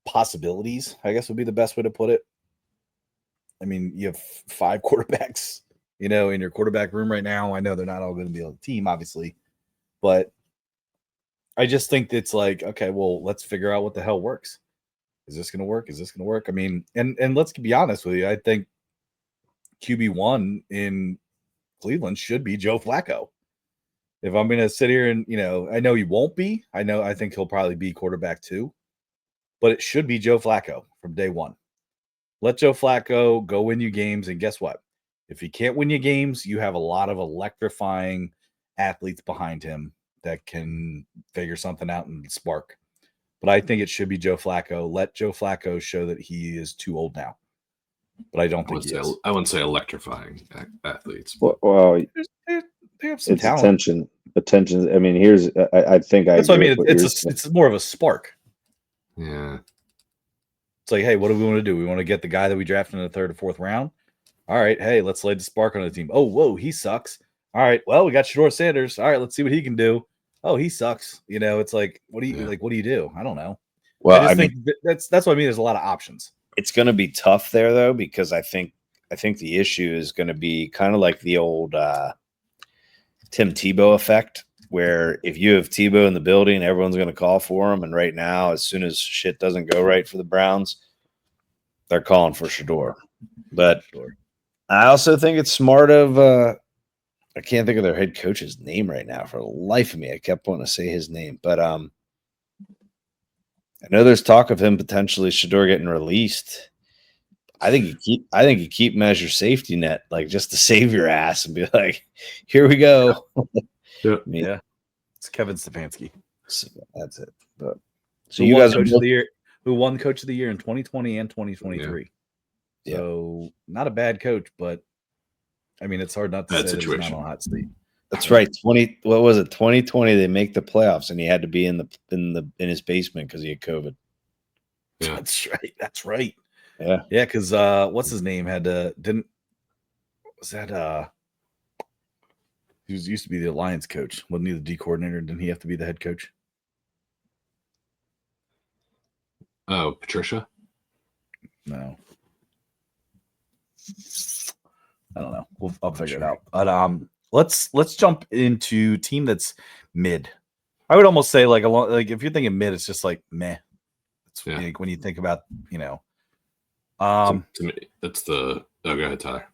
Speaker 2: possibilities, I guess would be the best way to put it. I mean, you have 5 quarterbacks, in your quarterback room right now. I know they're not all going to be on the team, obviously, but I just think it's like, okay, well, let's figure out what the hell works. Is this going to work? Is this going to work? I mean, and let's be honest with you. I think QB1 in Cleveland should be Joe Flacco. If I'm going to sit here and, I know he won't be. I think he'll probably be quarterback 2, but it should be Joe Flacco from day one. Let Joe Flacco go win you games. And guess what? If he can't win you games, you have a lot of electrifying athletes behind him that can figure something out and spark. But I think it should be Joe Flacco. Let Joe Flacco show that he is too old now. But I don't think he is.
Speaker 3: I wouldn't say electrifying athletes.
Speaker 4: Well,
Speaker 2: they have some
Speaker 4: it's
Speaker 2: talent.
Speaker 4: Attention. I mean, I think
Speaker 2: that's what I mean. It's more of a spark.
Speaker 3: Yeah.
Speaker 2: It's like, hey, what do we want to do? We want to get the guy that we drafted in the 3rd or 4th round. All right, hey, let's lay the spark on the team. Oh, whoa, he sucks. All right, well, we got Shador Sanders. All right, let's see what he can do. Oh, he sucks. It's like, what do you do? I don't know.
Speaker 5: Well,
Speaker 2: I think that's what I mean. There's a lot of options.
Speaker 5: It's going to be tough there though, because I think the issue is going to be kind of like the old Tim Tebow effect, where if you have Tebow in the building, everyone's going to call for him. And right now, as soon as shit doesn't go right for the Browns, they're calling for Shador. But I also think it's smart of I can't think of their head coach's name right now for the life of me. I kept wanting to say his name, but I know there's talk of him potentially Shador getting released. I think you keep him as your safety net, like just to save your ass and be like, here we go.
Speaker 2: Yeah. It's Kevin Stefanski.
Speaker 5: So that's it. But so you guys
Speaker 2: coach of the year, who won coach of the year in 2020 and 2023.
Speaker 5: Yeah.
Speaker 2: So not a bad coach, but I mean, it's hard not to say that he's not on hot seat.
Speaker 5: That's right. 2020 they make the playoffs and he had to be in his basement because he had COVID.
Speaker 2: Yeah. That's right.
Speaker 5: Yeah.
Speaker 2: Yeah, because what's his name he used to be the Lions coach. Wasn't he the D coordinator? Didn't he have to be the head coach?
Speaker 3: Oh, Patricia?
Speaker 2: No. I don't know. I'll figure it out. But let's jump into team that's mid. I would almost say like if you're thinking mid, it's just like meh. It's like when you think about
Speaker 3: to me, that's the. Oh, go ahead, Tyler.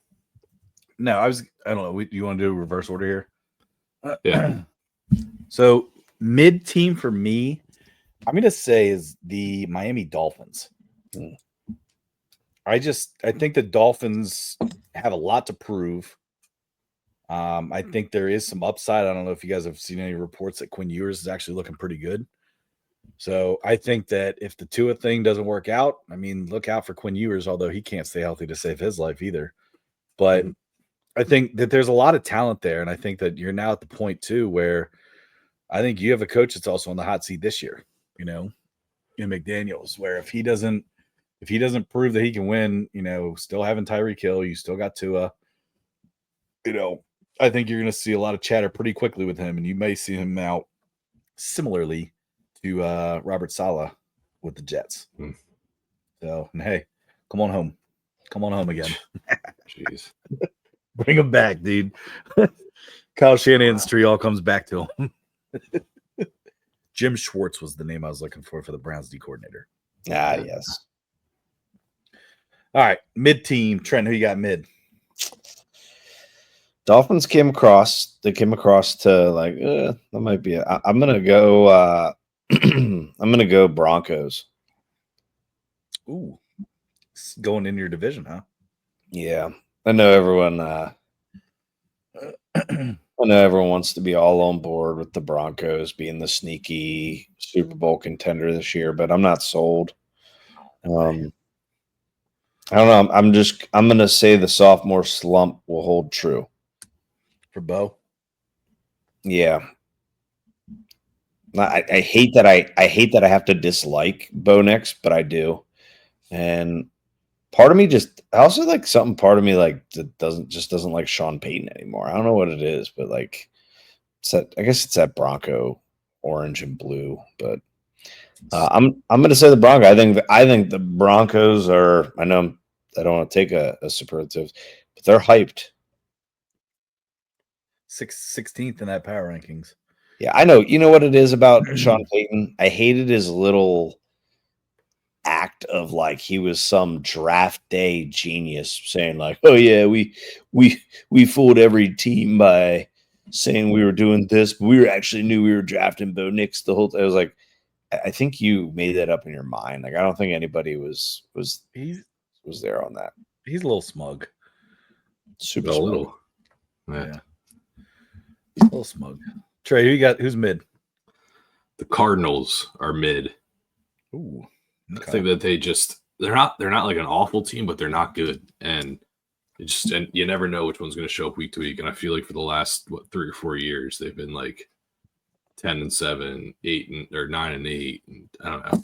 Speaker 2: No, I don't know. You want to do reverse order here?
Speaker 3: Yeah.
Speaker 2: So mid team for me, I'm gonna say is the Miami Dolphins. I think the Dolphins have a lot to prove. I think there is some upside. I don't know if you guys have seen any reports that Quinn Ewers is actually looking pretty good. So I think that if the Tua thing doesn't work out, I mean, look out for Quinn Ewers, although he can't stay healthy to save his life either. But I think that there's a lot of talent there. And I think that you're now at the point too, where I think you have a coach that's also on the hot seat this year, in McDaniels, where if he doesn't prove that he can win, still having Tyreek Hill, you still got Tua, I think you're going to see a lot of chatter pretty quickly with him, and you may see him out similarly to Robert Saleh with the Jets. So, and hey, come on home again.
Speaker 3: Jeez.
Speaker 2: Bring him back, dude. Kyle Shanahan's tree all comes back to him. Jim Schwartz was the name I was looking for the Browns D coordinator.
Speaker 5: Ah, yes.
Speaker 2: All right, mid team. Trent, who you got mid?
Speaker 5: Dolphins came across to like that might be it. I'm gonna go I'm gonna go Broncos.
Speaker 2: Ooh, going in your division, huh?
Speaker 5: Yeah, I know everyone I know everyone wants to be all on board with the Broncos being the sneaky Super Bowl contender this year, but I'm not sold. I don't know. I'm going to say the sophomore slump will hold true
Speaker 2: for Bo.
Speaker 5: Yeah. I hate that I hate that I have to dislike Bo Nix, but I do. And part of me I also like something part of me like that doesn't like Sean Payton anymore. I don't know what it is, but like I guess it's that Bronco orange and blue. But I'm going to say the Bronco. I think the Broncos are. I know I don't want to take a superlative, but they're hyped.
Speaker 2: 16th in that power rankings.
Speaker 5: Yeah, I know. You know what it is about Sean Payton? I hated his little act of like he was some draft day genius saying like, oh yeah, we fooled every team by saying we were doing this, but we actually knew we were drafting Bo Nix the whole time. I was like, I think you made that up in your mind. Like I don't think anybody was there on that.
Speaker 2: He's a little smug.
Speaker 5: Super
Speaker 3: a
Speaker 5: smug.
Speaker 3: Little.
Speaker 2: Yeah. He's a little smug. Trey, who's mid?
Speaker 3: The Cardinals are mid.
Speaker 2: Ooh. Okay.
Speaker 3: I think that they're not like an awful team, but they're not good. And and you never know which one's going to show up week to week. And I feel like for the last 3 or 4 years, they've been like 10-7, 9-8. And I don't know.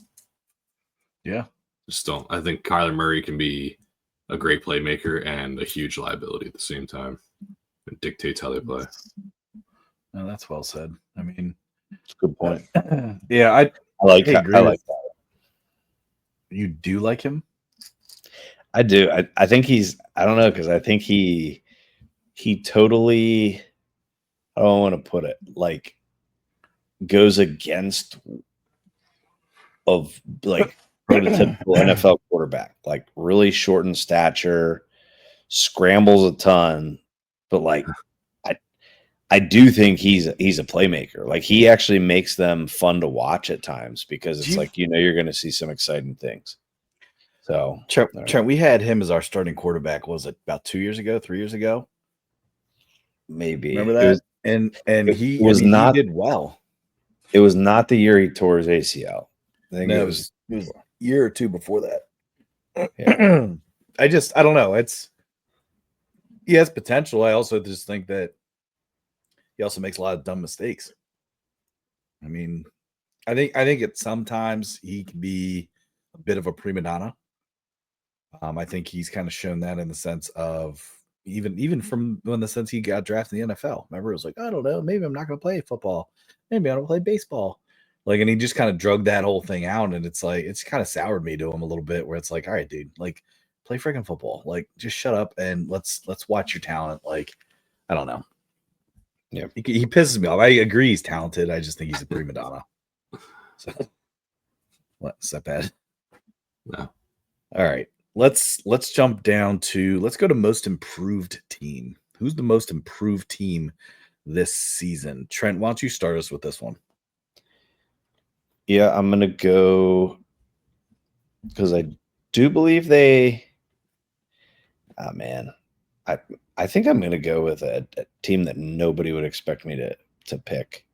Speaker 2: Yeah.
Speaker 3: Just don't. I think Kyler Murray can be a great playmaker and a huge liability at the same time. It dictates how they play.
Speaker 2: No, that's well said. I mean,
Speaker 5: That's a good point.
Speaker 2: Yeah, I
Speaker 5: like that.
Speaker 2: You do like him?
Speaker 5: I do. I think I don't know, because I think he totally, I don't want to put it, like goes against of like a typical NFL quarterback, like really short in stature, scrambles a ton, but like I do think he's a playmaker. Like he actually makes them fun to watch at times because it's like, you're going to see some exciting things. So
Speaker 2: Trent, we had him as our starting quarterback. Was it about 2 years ago, 3 years ago?
Speaker 5: Maybe.
Speaker 2: Remember that? He did well.
Speaker 5: It was not the year he tore his ACL. I think it was
Speaker 2: a year or two before that. Yeah. I don't know. He has potential. I also just think that he also makes a lot of dumb mistakes. I mean, I think sometimes he can be a bit of a prima donna. I think he's kind of shown that in the sense of even from when the sense he got drafted in the NFL. Remember, it was like, I don't know, maybe I'm not going to play football. Maybe I don't play baseball. Like, and he just kind of drug that whole thing out, and it's like it's kind of soured me to him a little bit. Where it's like, all right, dude, like play freaking football. Like, just shut up and let's watch your talent. Like, I don't know. Yeah, he pisses me off. I agree he's talented. I just think he's a prima donna. So, what? Is that bad?
Speaker 3: No.
Speaker 2: All right. Let's jump down to let's go to most improved team. Who's the most improved team this season? Trent, why don't you start us with this one?
Speaker 5: Yeah, I'm gonna go because I do believe they. Oh man, I think I'm gonna go with a team that nobody would expect me to pick.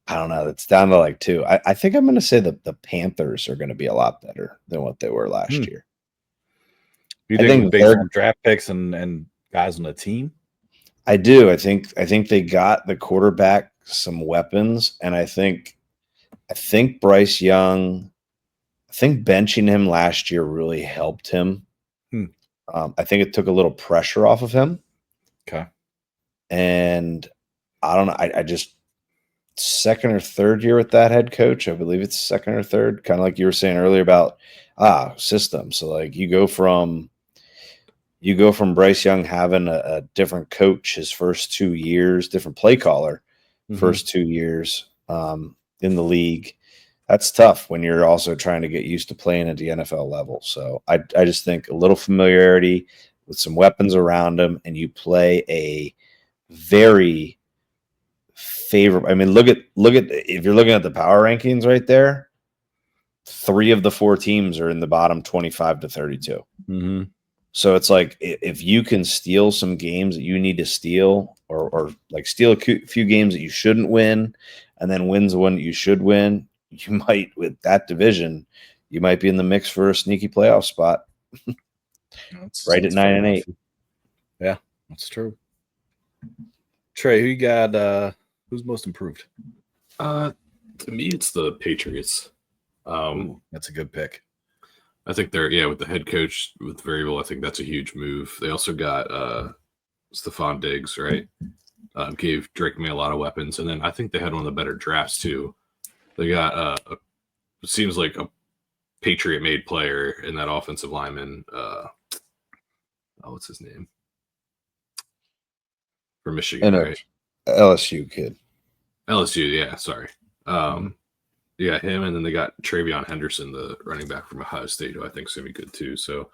Speaker 5: I don't know. It's down to like 2. I think I'm going to say that the Panthers are going to be a lot better than what they were last year.
Speaker 2: You think based on draft picks and guys on the team?
Speaker 5: I do. I think they got the quarterback some weapons, and I think Bryce Young. I think benching him last year really helped him. I think it took a little pressure off of him.
Speaker 2: Okay.
Speaker 5: And I don't know. I just. Second or third year with that head coach. I believe it's second or third, kind of like you were saying earlier about system. So like you go from Bryce Young having a different coach his first 2 years, different play caller, first 2 years in the league. That's tough when you're also trying to get used to playing at the NFL level. So I just think a little familiarity with some weapons around him, and you play a very favorable. I mean, look at if you're looking at the power rankings right there, 3 of the 4 teams are in the bottom 25 to 32. So it's like if you can steal some games that you need to steal, or like steal a few games that you shouldn't win, and then wins the one that you should win, you might, with that division, you might be in the mix for a sneaky playoff spot. Right at 9-8.
Speaker 2: Yeah, that's true. Trey, who you got? Who's most improved?
Speaker 3: To me, it's the Patriots.
Speaker 2: That's a good pick.
Speaker 3: I think they're with the head coach with Variable. I think that's a huge move. They also got Stephon Diggs, right? Gave Drake May a lot of weapons, and then I think they had one of the better drafts too. They got it seems like a Patriot-made player in that offensive lineman. What's his name? For Michigan, right?
Speaker 5: LSU kid.
Speaker 3: LSU, yeah. Sorry. Yeah, him, and then they got Travion Henderson, the running back from Ohio State, who I think is going to be good too. So,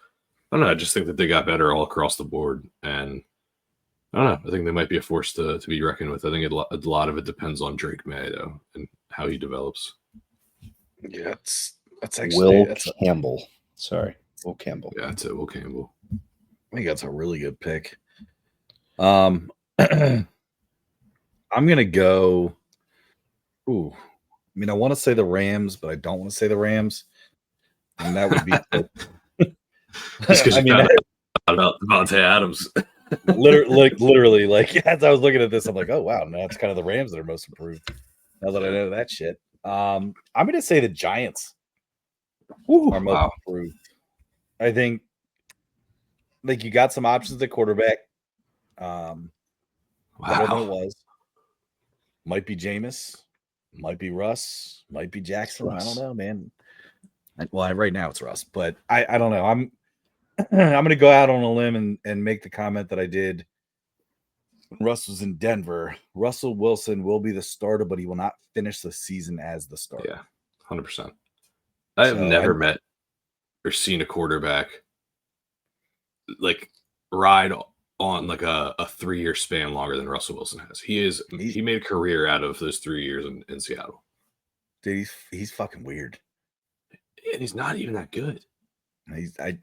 Speaker 3: I don't know. I just think that they got better all across the board. And I don't know. I think they might be a force to be reckoned with. I think a lot of it depends on Drake May, though, and how he develops.
Speaker 2: Yeah, that's actually
Speaker 5: Campbell. Sorry, Will Campbell.
Speaker 3: Yeah, that's it. Will Campbell.
Speaker 2: I think that's a really good pick. I'm going to go. Ooh. I mean, I want to say the Rams, but I don't want to say the Rams. And that would be
Speaker 3: just because you found out about Devontae Adams.
Speaker 2: literally, like as I was looking at this, I'm like, oh wow, no, it's kind of the Rams that are most improved. Now that I know that shit. I'm gonna say the Giants are most improved. I think like you got some options at quarterback. Better than it was. Might be Jameis. Might be Russ, might be Jackson. I don't know, man. Well, right now it's Russ, but I don't know. I'm going to go out on a limb and make the comment that I did when Russ was in Denver. Russell Wilson will be the starter, but he will not finish the season as the starter.
Speaker 3: Yeah, 100%. I have never met or seen a quarterback like ride on like a 3-year span longer than Russell Wilson has. He made a career out of those 3 years in Seattle.
Speaker 2: Dude, he's fucking weird.
Speaker 3: And he's not even that good.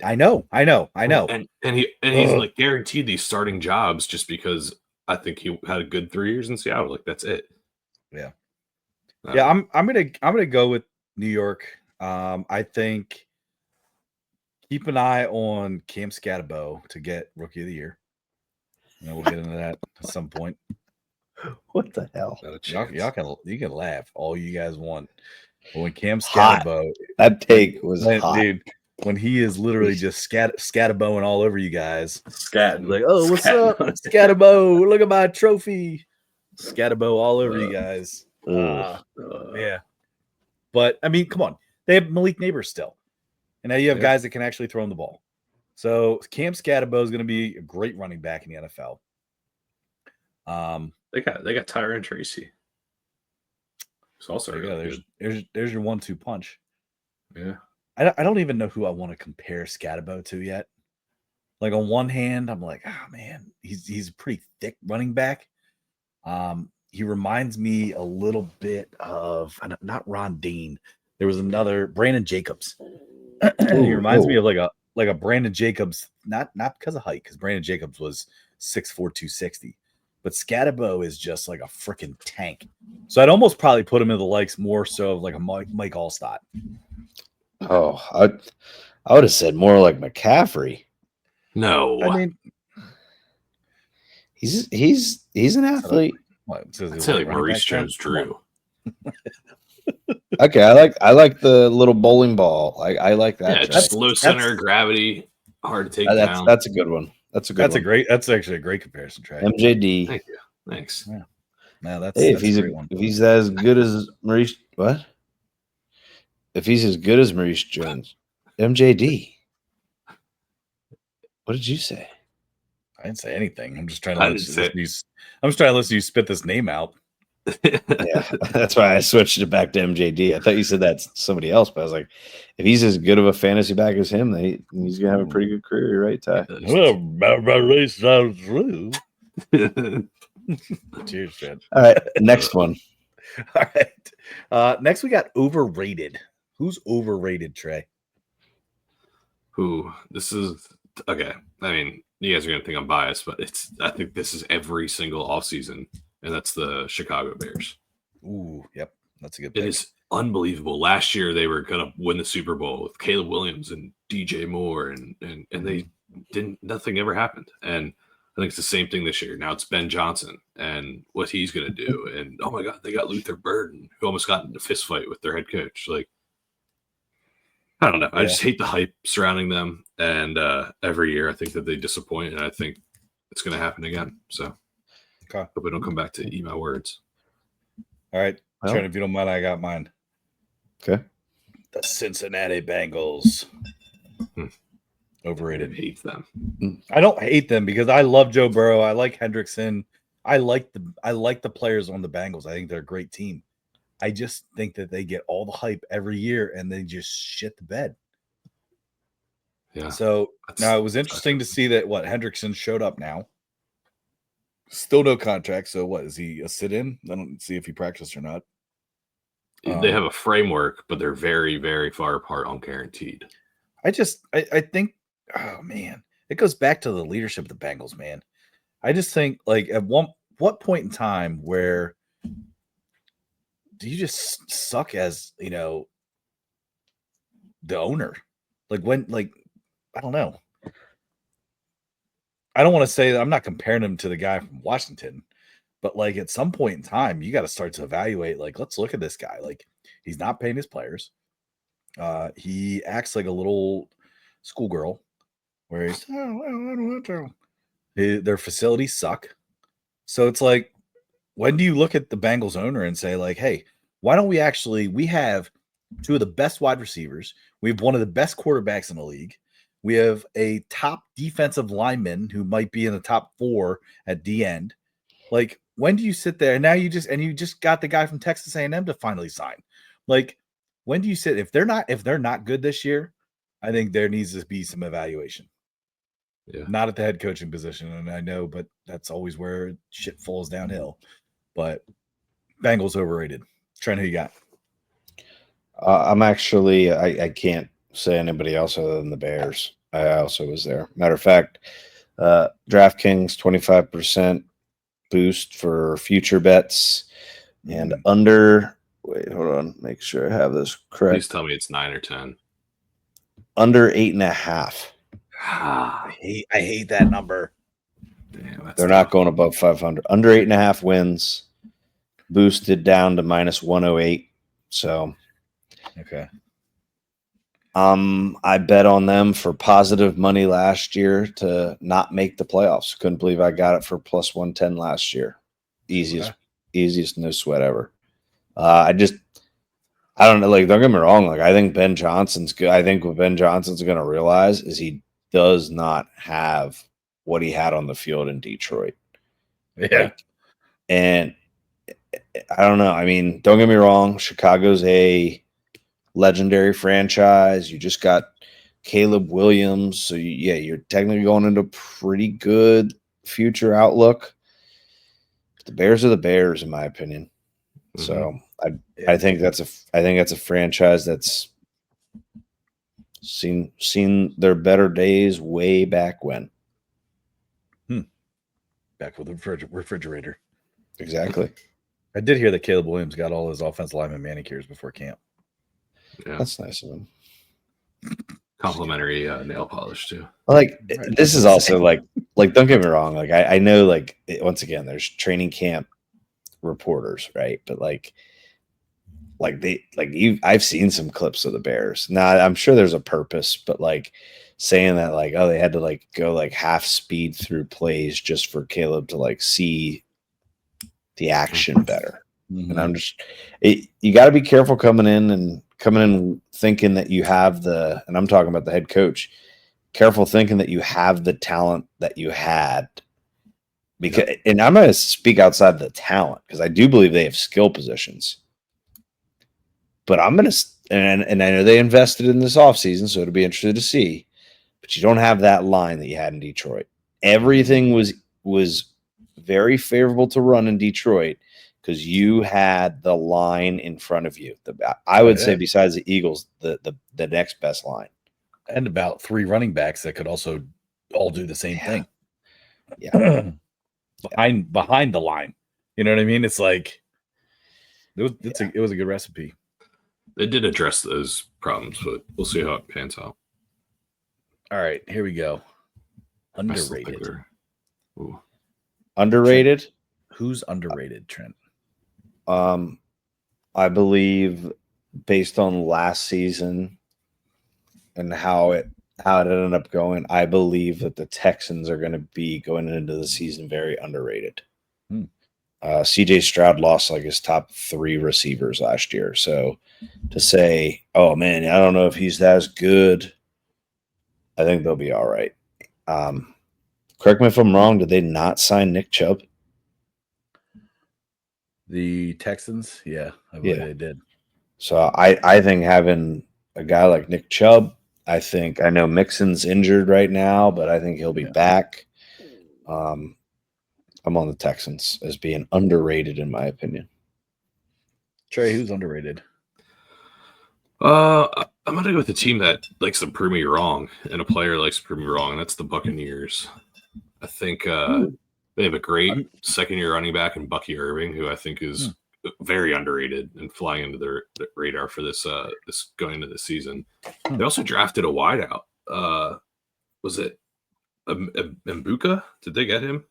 Speaker 2: I know.
Speaker 3: And he's like guaranteed these starting jobs just because I think he had a good 3 years in Seattle. Like that's it.
Speaker 2: Yeah. I'm gonna go with New York. I think keep an eye on Cam Scatterbo to get Rookie of the Year. We'll get into that at some point.
Speaker 5: What the hell?
Speaker 2: You can laugh all you guys want. But when Cam Scatterbo,
Speaker 5: that take was hot.
Speaker 2: Dude. When he is literally just scatterboing all over you guys.
Speaker 3: Scatting.
Speaker 2: Like, oh, what's up? Scatterbo, look at my trophy. Scatterbo all over you guys. Yeah. But, I mean, come on. They have Malik Neighbors still. And now you have guys that can actually throw him the ball. So Cam Scatterbo is going to be a great running back in the NFL.
Speaker 3: They got Tyron Tracy. It's also
Speaker 2: there's your 1-2 punch.
Speaker 3: Yeah.
Speaker 2: I don't even know who I want to compare Scatterbo to yet. Like on one hand, I'm like, oh man, he's a pretty thick running back. He reminds me a little bit of not Ron Dean. There was another Brandon Jacobs. He reminds me of like a Brandon Jacobs, not because of height, because Brandon Jacobs was 6'4", 260. But Scatterbo is just like a freaking tank. So I'd almost probably put him in the likes more so of like a Mike Allstott.
Speaker 5: Oh, I would have said more like McCaffrey.
Speaker 3: No,
Speaker 2: I mean
Speaker 5: he's an athlete.
Speaker 3: I'd say like Maurice Jones-Drew.
Speaker 5: Okay, I like the little bowling ball. I like that.
Speaker 3: Yeah, just low center of gravity, hard to take down.
Speaker 5: That's a good one. That's
Speaker 2: actually a great comparison, Trey.
Speaker 5: MJD.
Speaker 3: Thank you. Thanks.
Speaker 2: Yeah. No, that's
Speaker 5: if he's as good as Maurice, what? If he's as good as Maurice Jones, MJD. What did you say?
Speaker 2: I didn't say anything. I'm just trying to listen to you spit this name out.
Speaker 5: Yeah, that's why I switched it back to MJD. I thought you said that's somebody else, but I was like, if he's as good of a fantasy back as him, he's gonna have a pretty good career, right, Ty?
Speaker 2: Cheers, Fred.
Speaker 5: All right, next one.
Speaker 2: All right. Next we got overrated. Who's overrated, Trey?
Speaker 3: Who? This is okay. I mean, you guys are gonna think I'm biased, but I think this is every single offseason, and that's the Chicago Bears.
Speaker 2: Ooh, yep, that's a good
Speaker 3: It
Speaker 2: pick.
Speaker 3: is unbelievable. Last year they were gonna win the Super Bowl with Caleb Williams and DJ Moore, and they didn't. Nothing ever happened. And I think it's the same thing this year. Now it's Ben Johnson and what he's gonna do. And oh my God, they got Luther Burden, who almost got in a fist fight with their head coach. Like, I don't know. I just hate the hype surrounding them. And every year I think that they disappoint, and I think it's gonna happen again. So hope we don't come back to eat my words.
Speaker 2: All right. Well, Trent, if you don't mind, I got mine.
Speaker 5: Okay.
Speaker 2: The Cincinnati Bengals. Overrated.
Speaker 3: I hate them.
Speaker 2: I don't hate them because I love Joe Burrow. I like Hendrickson. I like the players on the Bengals. I think they're a great team. I just think that they get all the hype every year and they just shit the bed.
Speaker 3: Yeah.
Speaker 2: So now it was interesting to see that Hendrickson showed up now. Still no contract. So what is he a sit-in? I don't see if he practiced or not.
Speaker 3: They have a framework, but they're very, very far apart on guaranteed.
Speaker 2: I think, oh man, it goes back to the leadership of the Bengals, man. I just think like at what point in time where do you just suck as, the owner? Like when, I don't know. I don't want to say that I'm not comparing him to the guy from Washington, but like at some point in time, you got to start to evaluate, like, let's look at this guy. Like he's not paying his players. He acts like a little schoolgirl where he's, I don't want to. Their facilities suck. So it's like, when do you look at the Bengals owner and say like, hey, why don't we have two of the best wide receivers. We have one of the best quarterbacks in the league. We have a top defensive lineman who might be in the top 4 at the end. Like, when do you sit there and now you just got the guy from Texas A&M to finally sign? Like, when do you sit if they're not good this year? I think there needs to be some evaluation.
Speaker 3: Yeah. Not
Speaker 2: at the head coaching position, and I know, but that's always where shit falls downhill. But Bengals overrated. Trent, who you got?
Speaker 5: I'm actually I can't say anybody else other than the Bears. I also was there. Matter of fact, DraftKings 25% boost for future bets and under. Wait, hold on. Make sure I have this correct.
Speaker 3: Please tell me it's 9 or 10.
Speaker 5: Under 8.5.
Speaker 2: I hate that number.
Speaker 3: Damn,
Speaker 5: they're not going above 500. Under 8.5 wins, boosted down to -108. So,
Speaker 2: okay.
Speaker 5: I bet on them for positive money last year to not make the playoffs. Couldn't believe I got it for +110 last year. Easiest no sweat ever. I don't know. Like, don't get me wrong. Like, I think Ben Johnson's good. I think what Ben Johnson's going to realize is he does not have what he had on the field in Detroit.
Speaker 2: Yeah.
Speaker 5: And I don't know. I mean, don't get me wrong. Chicago's a legendary franchise. You just got Caleb Williams. So, you're technically going into pretty good future outlook. The Bears are the Bears, in my opinion. Mm-hmm. So, I think that's a franchise that's seen their better days way back when.
Speaker 2: Back with the refrigerator.
Speaker 5: Exactly.
Speaker 2: I did hear that Caleb Williams got all his offensive lineman manicures before camp.
Speaker 3: Yeah,
Speaker 5: that's nice of him.
Speaker 3: Complimentary nail polish too.
Speaker 5: Like, this is also like don't get me wrong. Like, I know, like, once again, there's training camp reporters, right? But I've seen some clips of the Bears. Now, I'm sure there's a purpose, but like saying that, like, oh, they had to like go like half speed through plays just for Caleb to like see the action better. Mm-hmm. And I'm just, you got to be careful coming in thinking that you have and I'm talking about the head coach, careful thinking that you have the talent that you had. Because, and I'm going to speak outside the talent because I do believe they have skill positions. But I'm going to, and I know they invested in this offseason, so it'll be interesting to see. But you don't have that line that you had in Detroit. Everything was very favorable to run in Detroit because you had the line in front of you. I would say, besides the Eagles, the next best line.
Speaker 2: And about 3 running backs that could also all do the same thing.
Speaker 5: Yeah.
Speaker 2: behind the line. You know what I mean? It's like it was a good recipe.
Speaker 3: They did address those problems, but we'll see how it pans out.
Speaker 2: All right, here we go. Underrated.
Speaker 5: Underrated?
Speaker 2: Trent. Who's underrated, Trent?
Speaker 5: I believe based on last season and how it ended up going, I believe that the Texans are going to be going into the season very underrated. CJ Stroud lost like his top 3 receivers last year. So to say, oh man, I don't know if he's as good, I think they'll be all right. Correct me if I'm wrong, did they not sign Nick Chubb?
Speaker 2: The Texans? Yeah, I believe they did.
Speaker 5: So I think having a guy like Nick Chubb, I know Mixon's injured right now, but I think he'll be back. I'm on the Texans as being underrated in my opinion.
Speaker 2: Trey, who's underrated?
Speaker 3: I'm gonna go with the team that likes to prove me wrong, and a player likes to prove me wrong, and that's the Buccaneers. I think they have a great second-year running back in Bucky Irving, who I think is very underrated and flying into their radar for this going into the season. They also drafted a wideout. Was it Mbuka? Did they get him?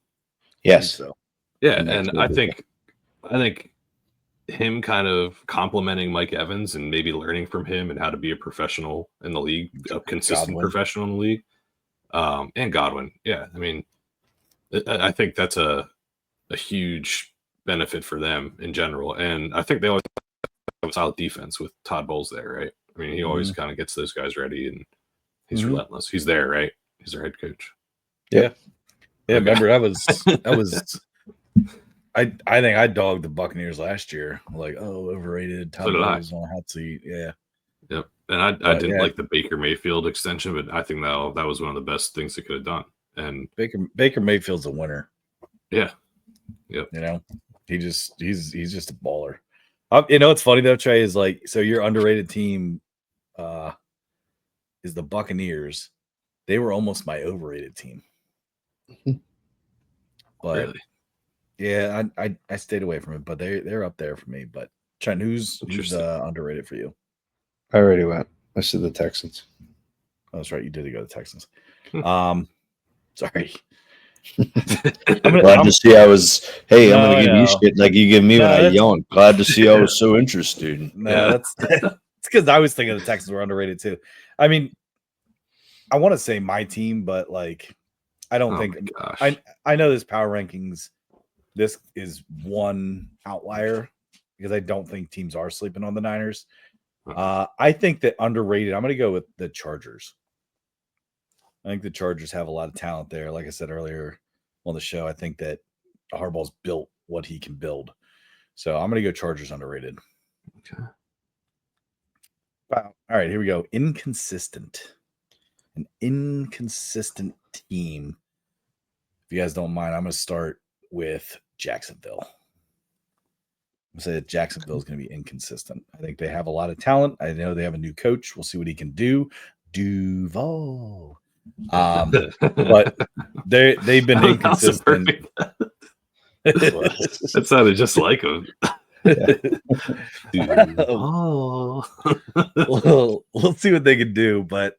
Speaker 5: Yes.
Speaker 2: So.
Speaker 3: Yeah, and I think him kind of complimenting Mike Evans and maybe learning from him and how to be a professional in the league, a consistent professional in the league, and Godwin. Yeah, I mean, I think that's a huge benefit for them in general, and I think they always have a solid defense with Todd Bowles there, right? I mean, he always kind of gets those guys ready, and he's relentless. He's there, right? He's their head coach.
Speaker 2: Yeah. Yeah, remember that was I think I dogged the Buccaneers last year. Like, overrated. Todd Bowles on a hot seat. Yeah.
Speaker 3: Yep. And I didn't like the Baker Mayfield extension, but I think that was one of the best things they could have done. And
Speaker 2: Baker Mayfield's a winner.
Speaker 3: Yeah. Yep.
Speaker 2: You know, he's just a baller. What's funny though, Trey, is like, so your underrated team is the Buccaneers. They were almost my overrated team. But
Speaker 3: really?
Speaker 2: Yeah, I stayed away from it, but they're up there for me. But Trent, who's underrated for you?
Speaker 5: I already went. I said the Texans.
Speaker 2: Oh, that's right. You did go to the Texans. Sorry.
Speaker 5: Glad to see I was. Hey, I'm gonna give you shit like you give me when I yawn. Glad to see I was so interested.
Speaker 2: That's because I was thinking the Texans were underrated too. I mean, I want to say my team, but like, I don't think. I know this power rankings. This is one outlier because I don't think teams are sleeping on the Niners. I think that underrated. I'm going to go with the Chargers. I think the Chargers have a lot of talent there. Like I said earlier on the show, I think that Harbaugh's built what he can build. So I'm going to go Chargers underrated.
Speaker 3: Okay.
Speaker 2: Wow. All right, here we go. Inconsistent. An inconsistent team. If you guys don't mind, I'm going to start with Jacksonville. I'm going to say that Jacksonville is going to be inconsistent. I think they have a lot of talent. I know they have a new coach. We'll see what he can do. Duval. But they've been inconsistent.
Speaker 3: That sounded just like him.
Speaker 2: We'll see what they can do, but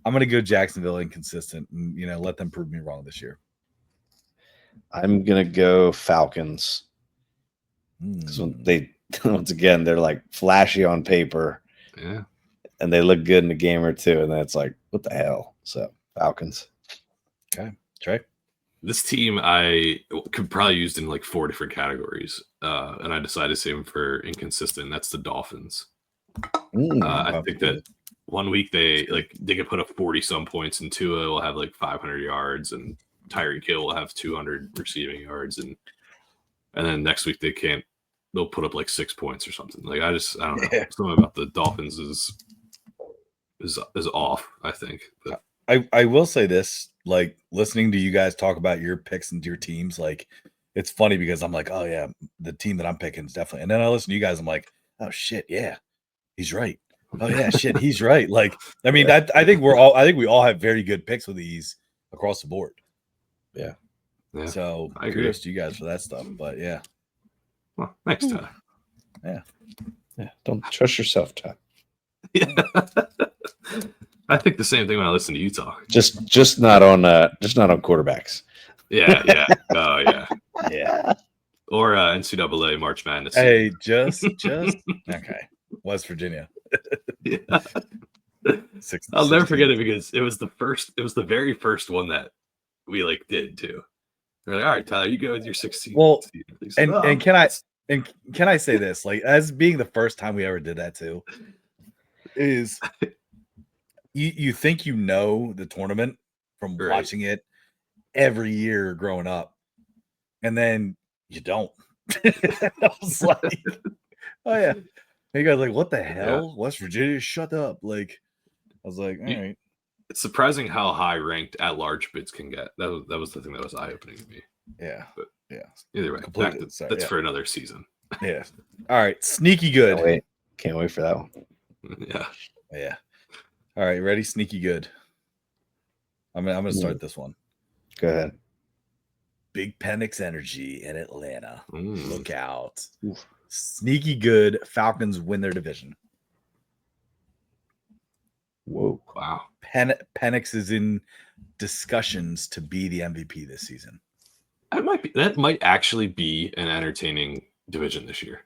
Speaker 2: I'm going to go Jacksonville inconsistent and let them prove me wrong this year.
Speaker 5: I'm going to go Falcons. So they once again they're like flashy on paper.
Speaker 3: Yeah.
Speaker 5: And they look good in a game or two, and then it's like, what the hell? So Falcons.
Speaker 2: Okay. Trey?
Speaker 3: This team I could probably used in like 4 different categories. And I decided to save them for inconsistent. That's the Dolphins. I think that 1 week they could put up 40-some points, and Tua will have like 500 yards, and Tyreek Hill will have 200 receiving yards, and then next week they'll put up like 6 points or something. Like I don't know. Something about the Dolphins is off, I think. But
Speaker 2: I will say this, like listening to you guys talk about your picks and your teams, like it's funny because I'm like, oh yeah, the team that I'm picking is definitely, and then I listen to you guys, I'm like, oh shit, yeah, he's right. Oh yeah, shit, he's right. Like, I mean, I think we all have very good picks with these across the board.
Speaker 5: Yeah.
Speaker 2: So kudos to you guys for that stuff. But yeah.
Speaker 3: Well, thanks, Tyler.
Speaker 2: Yeah.
Speaker 5: Don't trust yourself, Todd.
Speaker 3: Yeah. I think the same thing when I listen to you talk.
Speaker 5: Just not on quarterbacks.
Speaker 3: Yeah. Oh yeah.
Speaker 2: Yeah.
Speaker 3: Or NCAA March Madness.
Speaker 2: Hey, just okay. West Virginia.
Speaker 3: Yeah. I'll never forget it because it was the very first one that we like did too. They're like, all right, Tyler, you go with your 16.
Speaker 2: Well, and can I say this, like, as being the first time we ever did that too, is you think you know the tournament from watching it every year growing up, and then you don't. I was like, oh yeah. And you guys like, what the hell? Yeah. West Virginia, shut up. Like, I was like, all right.
Speaker 3: It's surprising how high ranked at-large bids can get. That was the thing that was eye-opening to me.
Speaker 2: Yeah.
Speaker 3: But
Speaker 2: yeah.
Speaker 3: Either way, that's for another season.
Speaker 2: Yeah. All right. Sneaky good.
Speaker 5: Can't wait for that one.
Speaker 3: Yeah.
Speaker 2: Yeah. All right. Ready? Sneaky good. I'm gonna start this one.
Speaker 5: Go ahead.
Speaker 2: Big Penix energy in Atlanta. Look out.
Speaker 5: Oof.
Speaker 2: Sneaky good. Falcons win their division.
Speaker 5: Whoa.
Speaker 3: Wow.
Speaker 2: Penix is in discussions to be the MVP this season.
Speaker 3: That might actually be an entertaining division this year.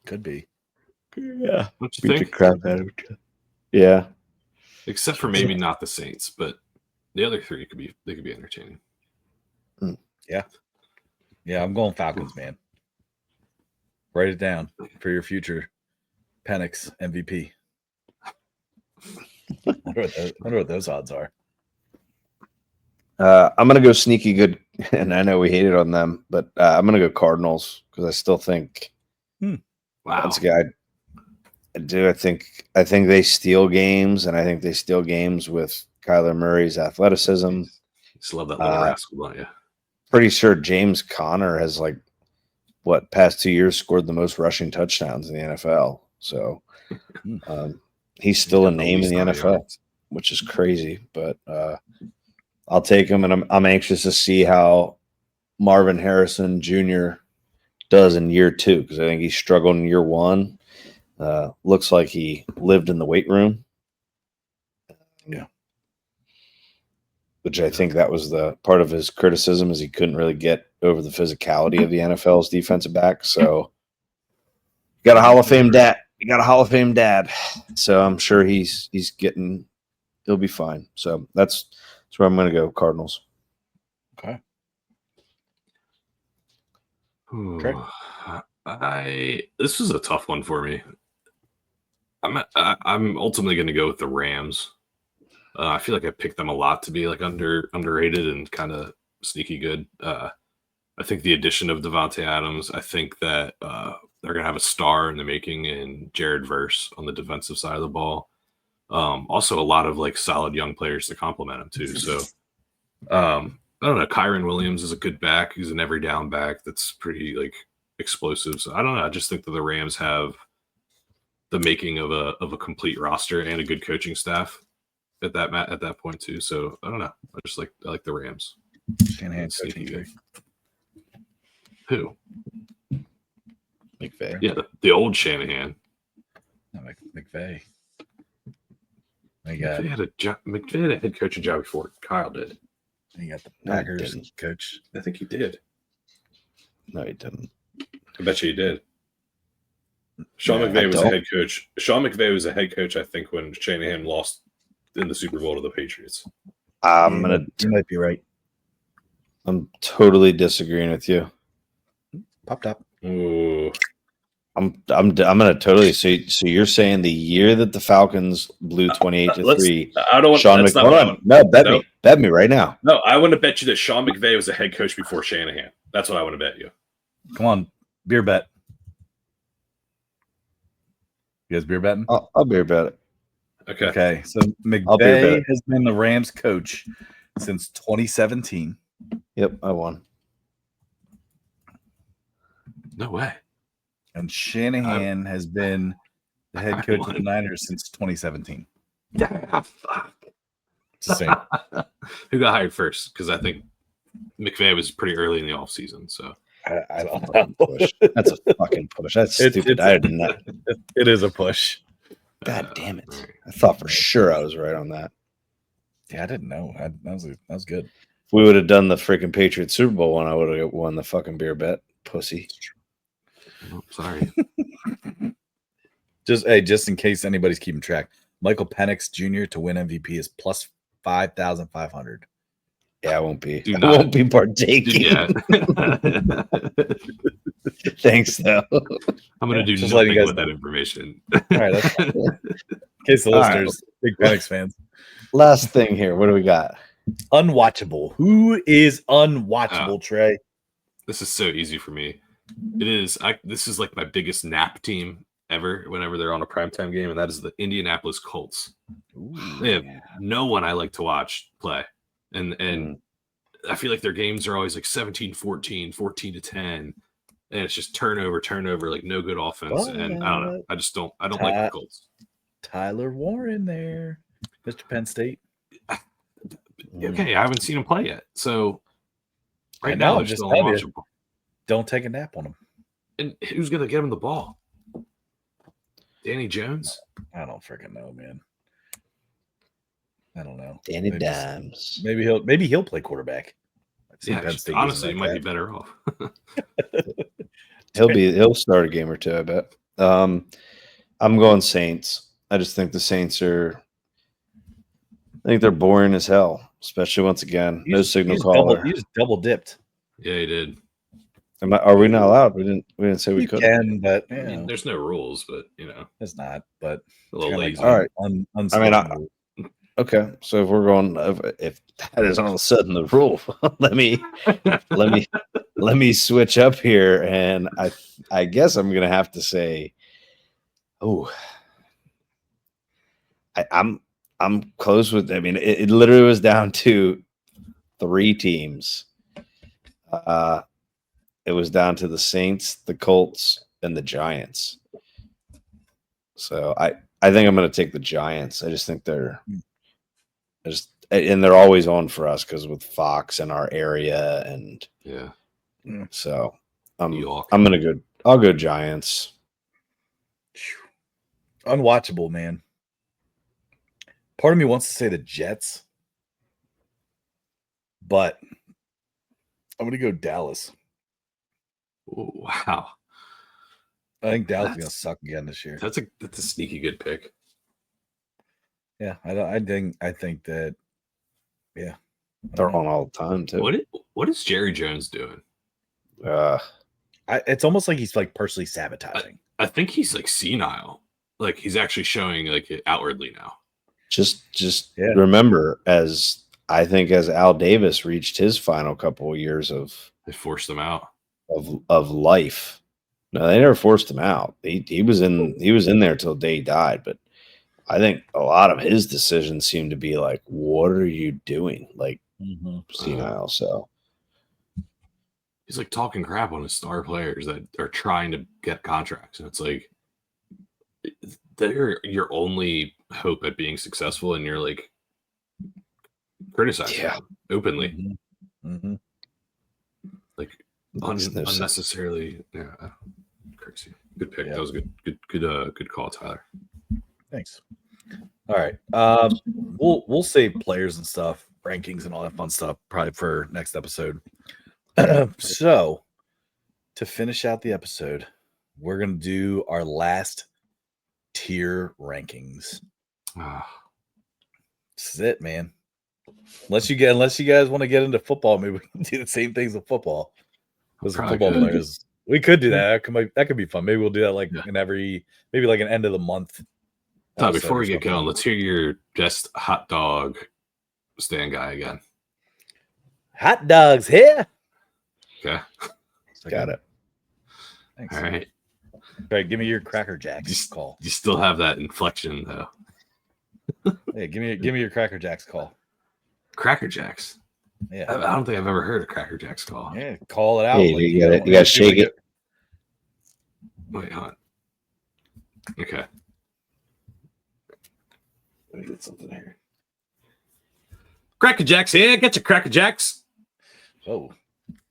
Speaker 2: Could be.
Speaker 5: Yeah.
Speaker 3: What you think?
Speaker 5: Crap out of it. Yeah.
Speaker 3: Except for maybe not the Saints, but the other three could be entertaining.
Speaker 2: Yeah. Yeah, I'm going Falcons, man. Write it down for your future Penix MVP. I wonder what those odds are.
Speaker 5: I'm going to go sneaky good, and I know we hated on them, but I'm going to go Cardinals because I still think
Speaker 3: wow.
Speaker 5: Once again, I do. I think they steal games, and I think they steal games with Kyler Murray's athleticism.
Speaker 3: Just love that little rascal, don't you?
Speaker 5: Pretty sure James Conner has past 2 years scored the most rushing touchdowns in the NFL. So he's still a name in the NFL, which is crazy. But I'll take him, and I'm anxious to see how Marvin Harrison Jr. does in year 2 because I think he struggled in year 1. Looks like he lived in the weight room.
Speaker 2: Yeah.
Speaker 5: Which I think that was the part of his criticism is he couldn't really get over the physicality of the NFL's defensive back. So you got a Hall of Fame dad. So I'm sure he'll be fine. So that's where I'm going to go. Cardinals.
Speaker 2: Okay.
Speaker 3: This was a tough one for me. I'm ultimately going to go with the Rams. I feel like I picked them a lot to be underrated and kind of sneaky good. I think the addition of Devontae Adams, I think that they're going to have a star in the making in Jared Verse on the defensive side of the ball. Also, a lot of solid young players to complement him too. So I don't know. Kyron Williams is a good back. He's an every down back that's pretty explosive. So I don't know. I just think that the Rams have the making of a complete roster and a good coaching staff at that point too. So I don't know. I like the Rams.
Speaker 2: Shanahan coaching good.
Speaker 3: Who?
Speaker 5: McVay.
Speaker 3: Yeah, the old Shanahan.
Speaker 2: No, McVay.
Speaker 3: McVay had a head coaching job before Kyle did.
Speaker 2: He got the Packers coach.
Speaker 3: I think he did.
Speaker 5: No, he didn't.
Speaker 3: I bet you he did. Sean McVay was a head coach. Sean McVay was a head coach, I think, when Shanahan lost in the Super Bowl to the Patriots.
Speaker 2: You might be right.
Speaker 5: I'm totally disagreeing with you.
Speaker 2: Popped up.
Speaker 3: Ooh.
Speaker 5: I'm gonna totally. So you're saying the year that the Falcons blew 28-3.
Speaker 3: I don't want.
Speaker 5: Sean McVay. No, bet me right now.
Speaker 3: No, I want to bet you that Sean McVay was a head coach before Shanahan. That's what I want to bet you.
Speaker 2: Come on, beer bet. You guys beer betting?
Speaker 5: I'll beer bet it.
Speaker 2: Okay. So McVay has been the Rams coach since 2017.
Speaker 5: Yep, I won.
Speaker 3: No way.
Speaker 2: And Shanahan has been the head coach of the Niners since 2017.
Speaker 3: Yeah, fuck.
Speaker 2: Just saying.
Speaker 3: Who got hired first? Because I think McVay was pretty early in the offseason. So
Speaker 2: I don't know.
Speaker 5: Push. That's a fucking push. That's stupid. I did not.
Speaker 2: It is a push.
Speaker 5: God damn it!
Speaker 3: right.
Speaker 5: I thought for sure I was right on that.
Speaker 2: Yeah, I didn't know. That was good.
Speaker 5: If we would have done the freaking Patriots Super Bowl one, I would have won the fucking beer bet. Pussy.
Speaker 3: Oh, sorry.
Speaker 2: Just in case anybody's keeping track, Michael Penix Jr. to win MVP is plus 5,500.
Speaker 5: Yeah, I won't be.
Speaker 3: Do
Speaker 5: I
Speaker 3: not.
Speaker 5: won't be partaking.
Speaker 3: Yeah.
Speaker 5: Thanks, though.
Speaker 3: I'm going to do
Speaker 2: just letting
Speaker 3: nothing
Speaker 2: you guys
Speaker 3: with that
Speaker 2: know.
Speaker 3: information.
Speaker 2: All right, that's fine. In case the
Speaker 5: All right.
Speaker 2: listeners, big Penix fans.
Speaker 5: Last thing here. What do we got?
Speaker 2: Unwatchable. Who is unwatchable, Trey?
Speaker 3: This is so easy for me. It is. This is like my biggest nap team ever whenever they're on a primetime game, and that is the Indianapolis Colts. They have no one I like to watch play. And I feel like their games are always like 17-14, 14-10. And it's just turnover, like no good offense. And I don't know. I don't like the Colts.
Speaker 2: Tyler Warren there. Mr. Penn State.
Speaker 3: Okay, I haven't seen him play yet. So right
Speaker 2: know,
Speaker 3: now
Speaker 2: I'm
Speaker 3: it's
Speaker 2: just
Speaker 3: still
Speaker 2: telling you.
Speaker 3: unwatchable.
Speaker 2: Don't take a nap on him.
Speaker 3: And who's gonna get him the ball? Danny Jones?
Speaker 2: I don't freaking know, man. I don't know.
Speaker 5: Danny Dimes.
Speaker 2: Maybe he'll play quarterback.
Speaker 3: Yeah, honestly, he might be better off.
Speaker 5: He'll start a game or two, I bet. I'm going Saints. I just think the Saints they're boring as hell, especially once again. No signal caller.
Speaker 2: You just double dipped.
Speaker 3: Yeah, he did.
Speaker 5: Are we not allowed? We didn't say we could.
Speaker 2: Can, but
Speaker 3: I mean, there's no rules, but
Speaker 2: it's not. But
Speaker 3: a little lazy.
Speaker 5: All right. Okay. So if we're going, if that is all of a sudden the rule, let me switch up here, and I guess I'm gonna have to say, I'm close with. I mean, it literally was down to 3 teams. It was down to the Saints, the Colts, and the Giants. So I think I'm going to take the Giants. I just think and they're always on for us because with Fox in our area, and so I'll go Giants.
Speaker 2: Unwatchable, man. Part of me wants to say the Jets, but I'm going to go Dallas.
Speaker 3: Oh, wow.
Speaker 2: I think Dallas is going to suck again this year.
Speaker 3: That's a sneaky good pick.
Speaker 2: Yeah, I think that. Yeah,
Speaker 5: they're on all the time too.
Speaker 3: What is Jerry Jones doing?
Speaker 2: It's almost like he's like personally sabotaging.
Speaker 3: I think he's like senile. Like he's actually showing like it outwardly now.
Speaker 5: Just remember, as Al Davis reached his final couple of years
Speaker 3: they forced him out
Speaker 5: of life. No, they never forced him out. He was in there till day he died. But I think a lot of his decisions seem to be like, "What are you doing?" Like senile. So
Speaker 3: he's like talking crap on his star players that are trying to get contracts, and it's like they're your only hope at being successful, and you're like criticizing them openly. Like unnecessarily. Yeah, crazy. Good pick. Yeah. That was a good call, Tyler.
Speaker 2: Thanks. All right. We'll save players and stuff, rankings and all that fun stuff probably for next episode. So to finish out the episode, we're gonna do our last tier rankings. This is it, man. Unless you guys want to get into football, maybe we can do the same things with football. With football players. We could do that. That could be fun. Maybe we'll do that maybe like an end of the month.
Speaker 3: Before we get going, let's hear your best hot dog stand guy again.
Speaker 2: Hot dogs here.
Speaker 3: Okay.
Speaker 5: Got it.
Speaker 2: Thanks.
Speaker 3: All right.
Speaker 2: Give me your Cracker Jacks call.
Speaker 3: You still have that inflection though.
Speaker 2: Hey, give me your Cracker Jacks call.
Speaker 3: Cracker Jacks.
Speaker 2: Yeah.
Speaker 3: I don't think I've ever heard a Cracker Jacks call.
Speaker 2: Yeah, call it out.
Speaker 5: Hey, you got to shake it.
Speaker 3: Wait, hold on. Okay. Let me get something here. Cracker Jacks here. Get your Cracker Jacks.
Speaker 2: Oh,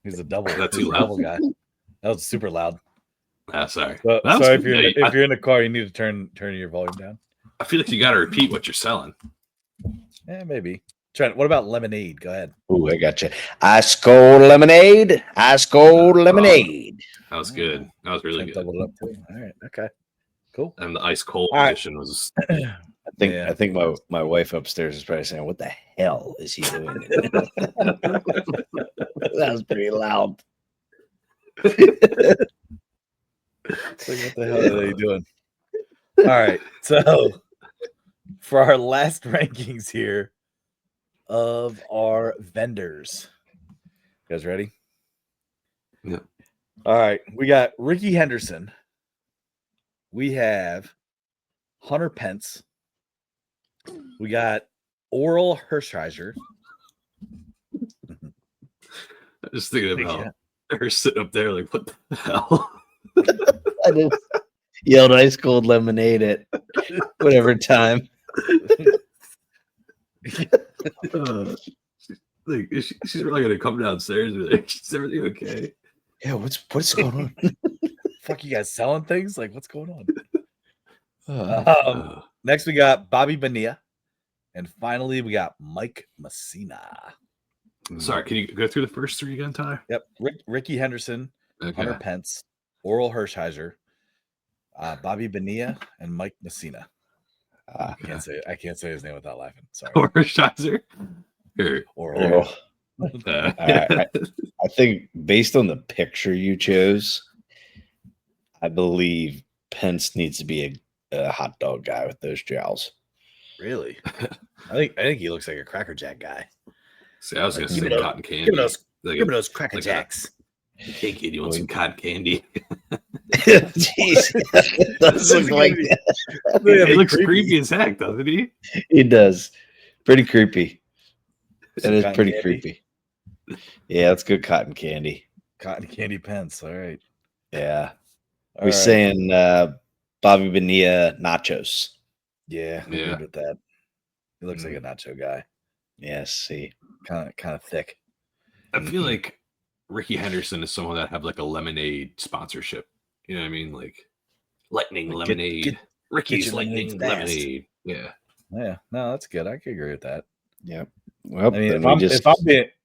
Speaker 2: he's a double.
Speaker 3: That's
Speaker 2: He's
Speaker 3: too
Speaker 2: a
Speaker 3: loud.
Speaker 2: double guy. That was super loud.
Speaker 3: Sorry.
Speaker 2: So
Speaker 3: That
Speaker 2: if
Speaker 3: was
Speaker 2: you're
Speaker 3: good.
Speaker 2: if you're in the car, you need to turn your volume down.
Speaker 3: I feel like you got to repeat what you're selling.
Speaker 2: Yeah, maybe. Trent, what about lemonade? Go ahead.
Speaker 5: Ooh, I got you. Ice cold lemonade. Ice cold lemonade.
Speaker 3: That was good. That was really
Speaker 2: Trent
Speaker 3: good.
Speaker 2: doubled it up too. All right. Okay. Cool.
Speaker 3: And the ice cold
Speaker 2: All right.
Speaker 3: edition was.
Speaker 5: I think my wife upstairs is probably saying, "What the hell is he doing?" That was pretty loud.
Speaker 2: It's like, what the hell are they doing? All right. So for our last rankings here of our vendors. You guys ready?
Speaker 3: Yeah.
Speaker 2: All right. We got Ricky Henderson. We have Hunter Pence. We got Oral Hershiser.
Speaker 3: I was thinking about her sitting up there like, what the hell?
Speaker 5: I just yelled ice cold lemonade at whatever time.
Speaker 3: Like, she's really gonna come downstairs and be like, is everything okay?
Speaker 5: Yeah, what's going on?
Speaker 2: Fuck, you guys selling things? Like, what's going on? Next, we got Bobby Bonilla. And finally, we got Mike Messina.
Speaker 3: Sorry, can you go through the first three again, Ty?
Speaker 2: Yep. Ricky Henderson,
Speaker 3: Okay.
Speaker 2: Hunter Pence, Oral Hershiser, Bobby Bonilla, and Mike Messina. I can't say his name without laughing. Sorry.
Speaker 3: Hershiser?
Speaker 2: Oral.
Speaker 5: I think based on the picture you chose, I believe Pence needs to be a hot dog guy with those jowls.
Speaker 2: Really? I think he looks like a Cracker Jack guy.
Speaker 3: See, I was gonna say cotton candy.
Speaker 2: Give me those Cracker Jacks.
Speaker 3: Hey kid, you want some cotton candy?
Speaker 5: Jeez, it does look like that.
Speaker 3: He looks creepy as heck, doesn't he?
Speaker 5: He does. Pretty creepy. That is
Speaker 2: Cotton
Speaker 5: pretty
Speaker 2: candy.
Speaker 5: creepy. Yeah, that's good cotton candy.
Speaker 2: Cotton candy Pence. All right.
Speaker 5: Yeah.
Speaker 2: All
Speaker 5: We're
Speaker 2: right.
Speaker 5: saying Bobby Bonilla nachos.
Speaker 2: Yeah, I'm good with that. He looks like a nacho guy.
Speaker 5: Yes, see.
Speaker 2: Kind of thick.
Speaker 3: I feel like Ricky Henderson is someone that have like a lemonade sponsorship. You know what I mean? Like lightning lemonade. Ricky's
Speaker 2: your
Speaker 3: lightning lemonade. Yeah.
Speaker 2: Yeah. No, that's good. I could agree with that.
Speaker 5: Yep. Well,
Speaker 2: I mean,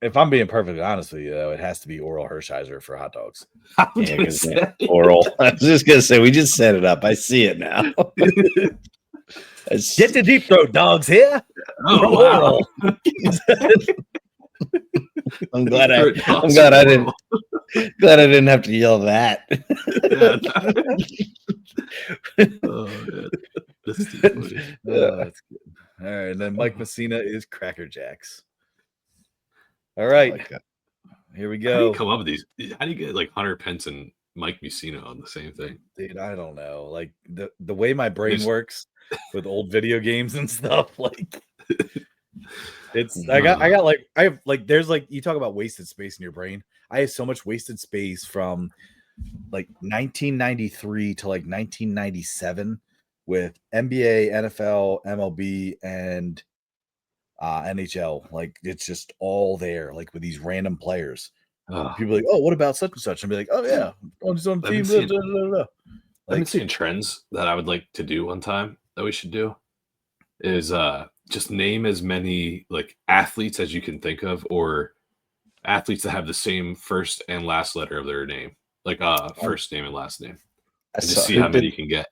Speaker 2: if I'm being perfectly honest with you, though, it has to be Oral Hershiser for hot dogs.
Speaker 5: Oral. I was just gonna say we just set it up. I see it now.
Speaker 2: Get the deep throat dogs here.
Speaker 3: Oh wow.
Speaker 5: I'm glad I didn't have to yell that.
Speaker 3: Oh, man. That's too funny.
Speaker 2: That's good. All right, and then Mike Messina is Cracker Jacks. All right, here we
Speaker 3: How do
Speaker 2: go.
Speaker 3: you come up with these? How do you get like Hunter Pence and Mike Messina on the same thing?
Speaker 2: Dude, I don't know. Like the way my brain works with old video games and stuff, like it's I have there's like you talk about wasted space in your brain. I have so much wasted space from like 1993 to like 1997 with NBA, NFL, MLB, and NHL. Like it's just all there, like with these random players. People are like, oh, what about such and such? And be like, oh yeah, on his own team.
Speaker 3: I've been seeing trends that I would like to do one time that we should do is just name as many like athletes as you can think of, or athletes that have the same first and last letter of their name, like first name and last name, and just see how many you can get.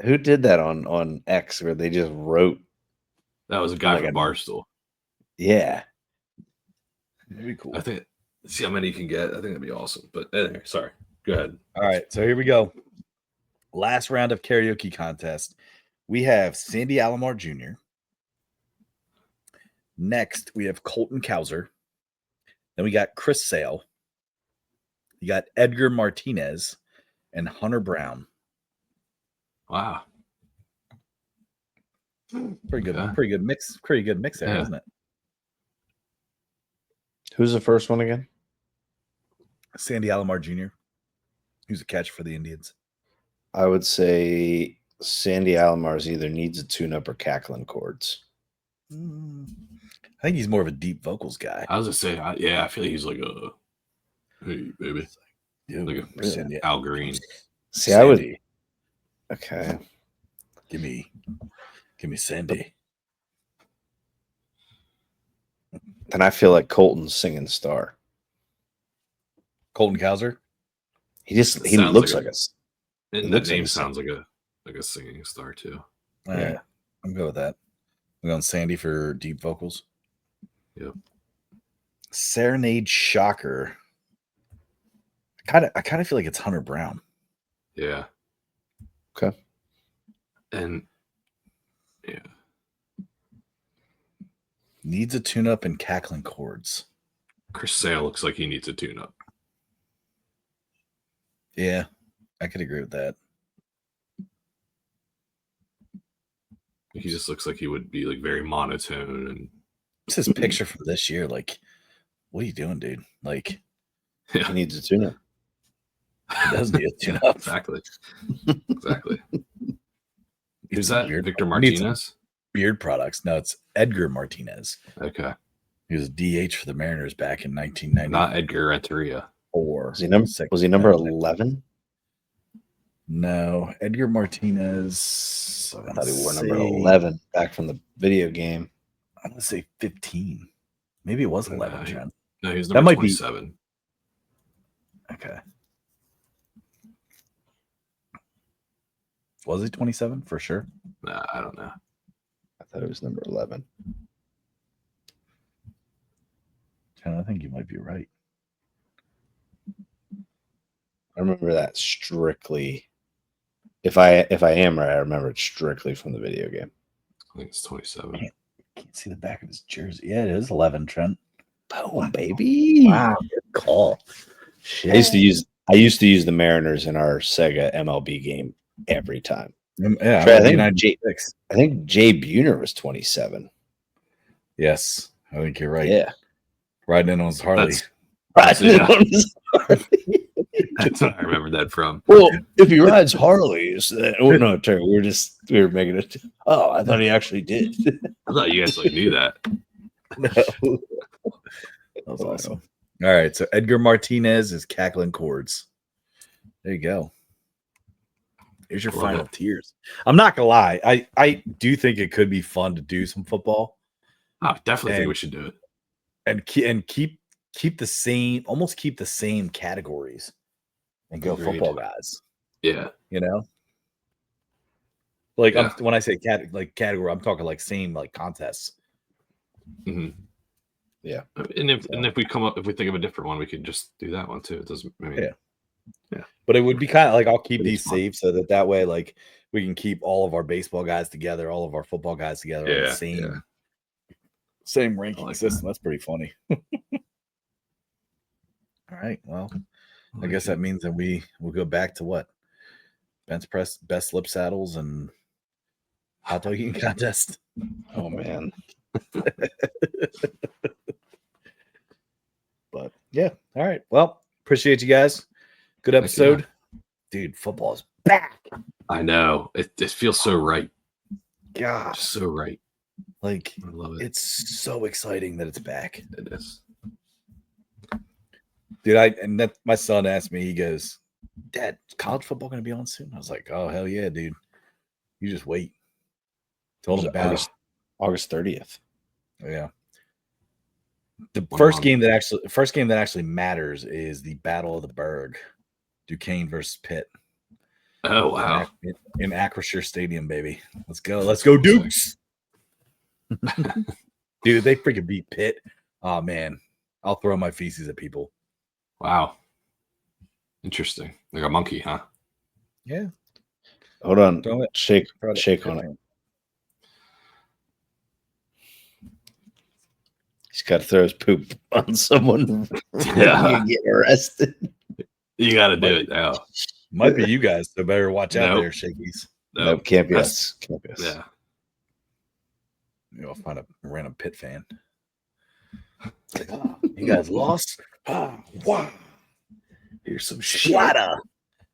Speaker 5: Who did that on X where they just wrote?
Speaker 3: That was a guy from Barstool.
Speaker 5: Yeah,
Speaker 2: that'd be cool.
Speaker 3: I think see how many you can get. I think that'd be awesome. But anyway, sorry. Go ahead.
Speaker 2: All right, so here we go. Last round of karaoke contest. We have Sandy Alomar Jr. Next, we have Colton Cowser. Then we got Chris Sale. You got Edgar Martinez and Hunter Brown.
Speaker 3: Wow.
Speaker 2: Pretty good mix there, isn't it?
Speaker 5: Who's the first one again?
Speaker 2: Sandy Alomar Jr. Who's a catch for the Indians?
Speaker 5: I would say Sandy Alomar's either needs a tune-up or cackling chords.
Speaker 2: I think he's more of a deep vocals guy.
Speaker 3: I was gonna say, I feel like he's like a hey baby, like a
Speaker 2: Really?
Speaker 3: Al Green.
Speaker 5: See,
Speaker 2: Sandy.
Speaker 5: I would. Okay.
Speaker 2: Give me Sandy.
Speaker 5: Then I feel like Colton's singing star.
Speaker 2: Colton Cowser.
Speaker 5: He
Speaker 3: Sounds
Speaker 5: looks
Speaker 3: like
Speaker 5: like a.
Speaker 3: And that name sounds like a singing star too.
Speaker 2: All right. I'm good with that. I'm going Sandy for deep vocals.
Speaker 3: Yep.
Speaker 2: Serenade Shocker. I kind of feel like it's Hunter Brown.
Speaker 3: Yeah.
Speaker 5: Okay.
Speaker 3: And yeah.
Speaker 2: Needs a tune up and cackling chords.
Speaker 3: Chris Sale looks like he needs a tune up.
Speaker 2: Yeah, I could agree with that.
Speaker 3: He just looks like he would be like very monotone and
Speaker 2: What's his picture from this year? Like, what are you doing, dude? Like,
Speaker 5: He needs a tune-up.
Speaker 2: he does need a tune up.
Speaker 3: Exactly. Exactly.
Speaker 2: Needs
Speaker 3: Is
Speaker 2: some
Speaker 3: that
Speaker 2: beard-
Speaker 3: Victor
Speaker 2: needs some
Speaker 3: Martinez?
Speaker 2: Beard products. No, it's Edgar Martinez.
Speaker 3: Okay.
Speaker 2: He was DH for the Mariners back in 1994.
Speaker 3: Not Edgar Renteria.
Speaker 5: Was he number 11?
Speaker 2: No, Edgar Martinez.
Speaker 5: I thought he wore number 11 back from the video game.
Speaker 2: I'm gonna say 15. Maybe it was 11. Trent.
Speaker 3: No, he was
Speaker 2: That
Speaker 3: number
Speaker 2: might be-
Speaker 3: 27.
Speaker 2: Okay. Was he 27 for sure?
Speaker 3: Nah, I don't know.
Speaker 5: I thought it was number 11.
Speaker 2: Trent, I think you might be right.
Speaker 5: I remember that strictly. If I am right, I remember it strictly from the video game.
Speaker 3: I think it's 27.
Speaker 2: Can't see the back of his jersey. Yeah, it is 11. Trent.
Speaker 5: Boom, baby!
Speaker 2: Wow, good call. Shit.
Speaker 5: I used to use the Mariners in our Sega MLB game every time.
Speaker 2: Yeah,
Speaker 5: I think I think Jay Buhner was 27.
Speaker 2: Yes, I think you're right.
Speaker 5: Yeah,
Speaker 2: Riding in on his Harley.
Speaker 3: Yeah. That's what I remember that from.
Speaker 5: Well, if he rides Harleys, no, Terry, we were making it. Oh, I thought he actually did.
Speaker 3: I thought you guys like knew that.
Speaker 2: That was awesome. All right, so Edgar Martinez is cackling chords. There you go. Here's your
Speaker 3: Love
Speaker 2: final
Speaker 3: it.
Speaker 2: tiers. I'm not gonna lie. I do think it could be fun to do some football
Speaker 3: I definitely think
Speaker 2: And-
Speaker 3: we should do it.
Speaker 2: and keep the same categories and go
Speaker 3: Agreed.
Speaker 2: football guys.
Speaker 3: Yeah.
Speaker 2: You know, like
Speaker 3: Yeah.
Speaker 2: when I say category, I'm talking like same like contests.
Speaker 3: hmm
Speaker 5: Yeah.
Speaker 3: And if we think of a different one, we could just do that one too. It doesn't. I mean,
Speaker 2: Yeah. But it would be kind of like I'll keep
Speaker 3: It'd be
Speaker 2: these
Speaker 3: fun.
Speaker 2: safe so that way like we can keep all of our baseball guys together, all of our football guys together on the same ranking
Speaker 3: like
Speaker 2: system. That's pretty funny. All right. Well, I guess that means that we'll go back to what? Bench press, best lip saddles, and hot dog eating contest.
Speaker 5: Oh man.
Speaker 2: But yeah. All right. Well, appreciate you guys. Good
Speaker 3: Heck
Speaker 2: episode. Dude, football is back.
Speaker 3: I know it feels so right.
Speaker 2: Gosh.
Speaker 3: Just so right.
Speaker 2: Like
Speaker 3: I love it.
Speaker 2: it's so exciting that it's back.
Speaker 3: It is.
Speaker 2: Dude, my son asked me, he goes, Dad, is college football gonna be on soon? I was like, oh hell yeah, dude. You just wait. Told him about it.
Speaker 5: August 30th.
Speaker 2: Yeah. The
Speaker 3: One
Speaker 2: first
Speaker 3: on.
Speaker 2: game that actually matters is the Battle of the Berg, Duquesne versus Pitt.
Speaker 3: Oh wow.
Speaker 2: In Acrisure Stadium, baby. Let's go, Dukes. Dude, they freaking beat Pitt. Oh man, I'll throw my feces at people.
Speaker 3: Wow. Interesting. Like a monkey, huh?
Speaker 2: Yeah.
Speaker 5: Hold on.
Speaker 2: Throw it.
Speaker 5: Shake
Speaker 2: Throw it.
Speaker 5: shake on it. He's got to throw his poop on someone.
Speaker 3: Yeah.
Speaker 5: You get arrested.
Speaker 3: You got to do it now.
Speaker 2: Might be you guys, so better watch out
Speaker 3: Nope.
Speaker 2: there, Shakies.
Speaker 5: No, can't be
Speaker 3: That's-
Speaker 5: us. Can't be us.
Speaker 3: Yeah.
Speaker 2: I'll find a random Pitt fan. Like, oh, you guys lost? Oh, wow. Here's some splatter.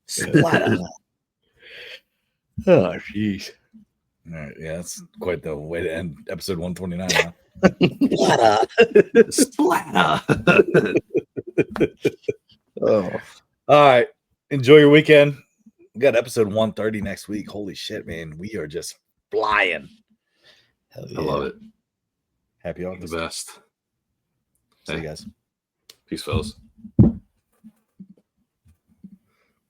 Speaker 2: Splatter.
Speaker 5: Oh, jeez.
Speaker 2: All right, yeah, that's quite the way to end episode 129. Huh?
Speaker 3: Splatter.
Speaker 2: Oh. All right. Enjoy your weekend. We got episode 130 next week. Holy shit, man. We are just flying.
Speaker 5: Hell
Speaker 3: I love it.
Speaker 2: Happy August.
Speaker 3: The best.
Speaker 2: See you guys.
Speaker 3: Peace, fellas.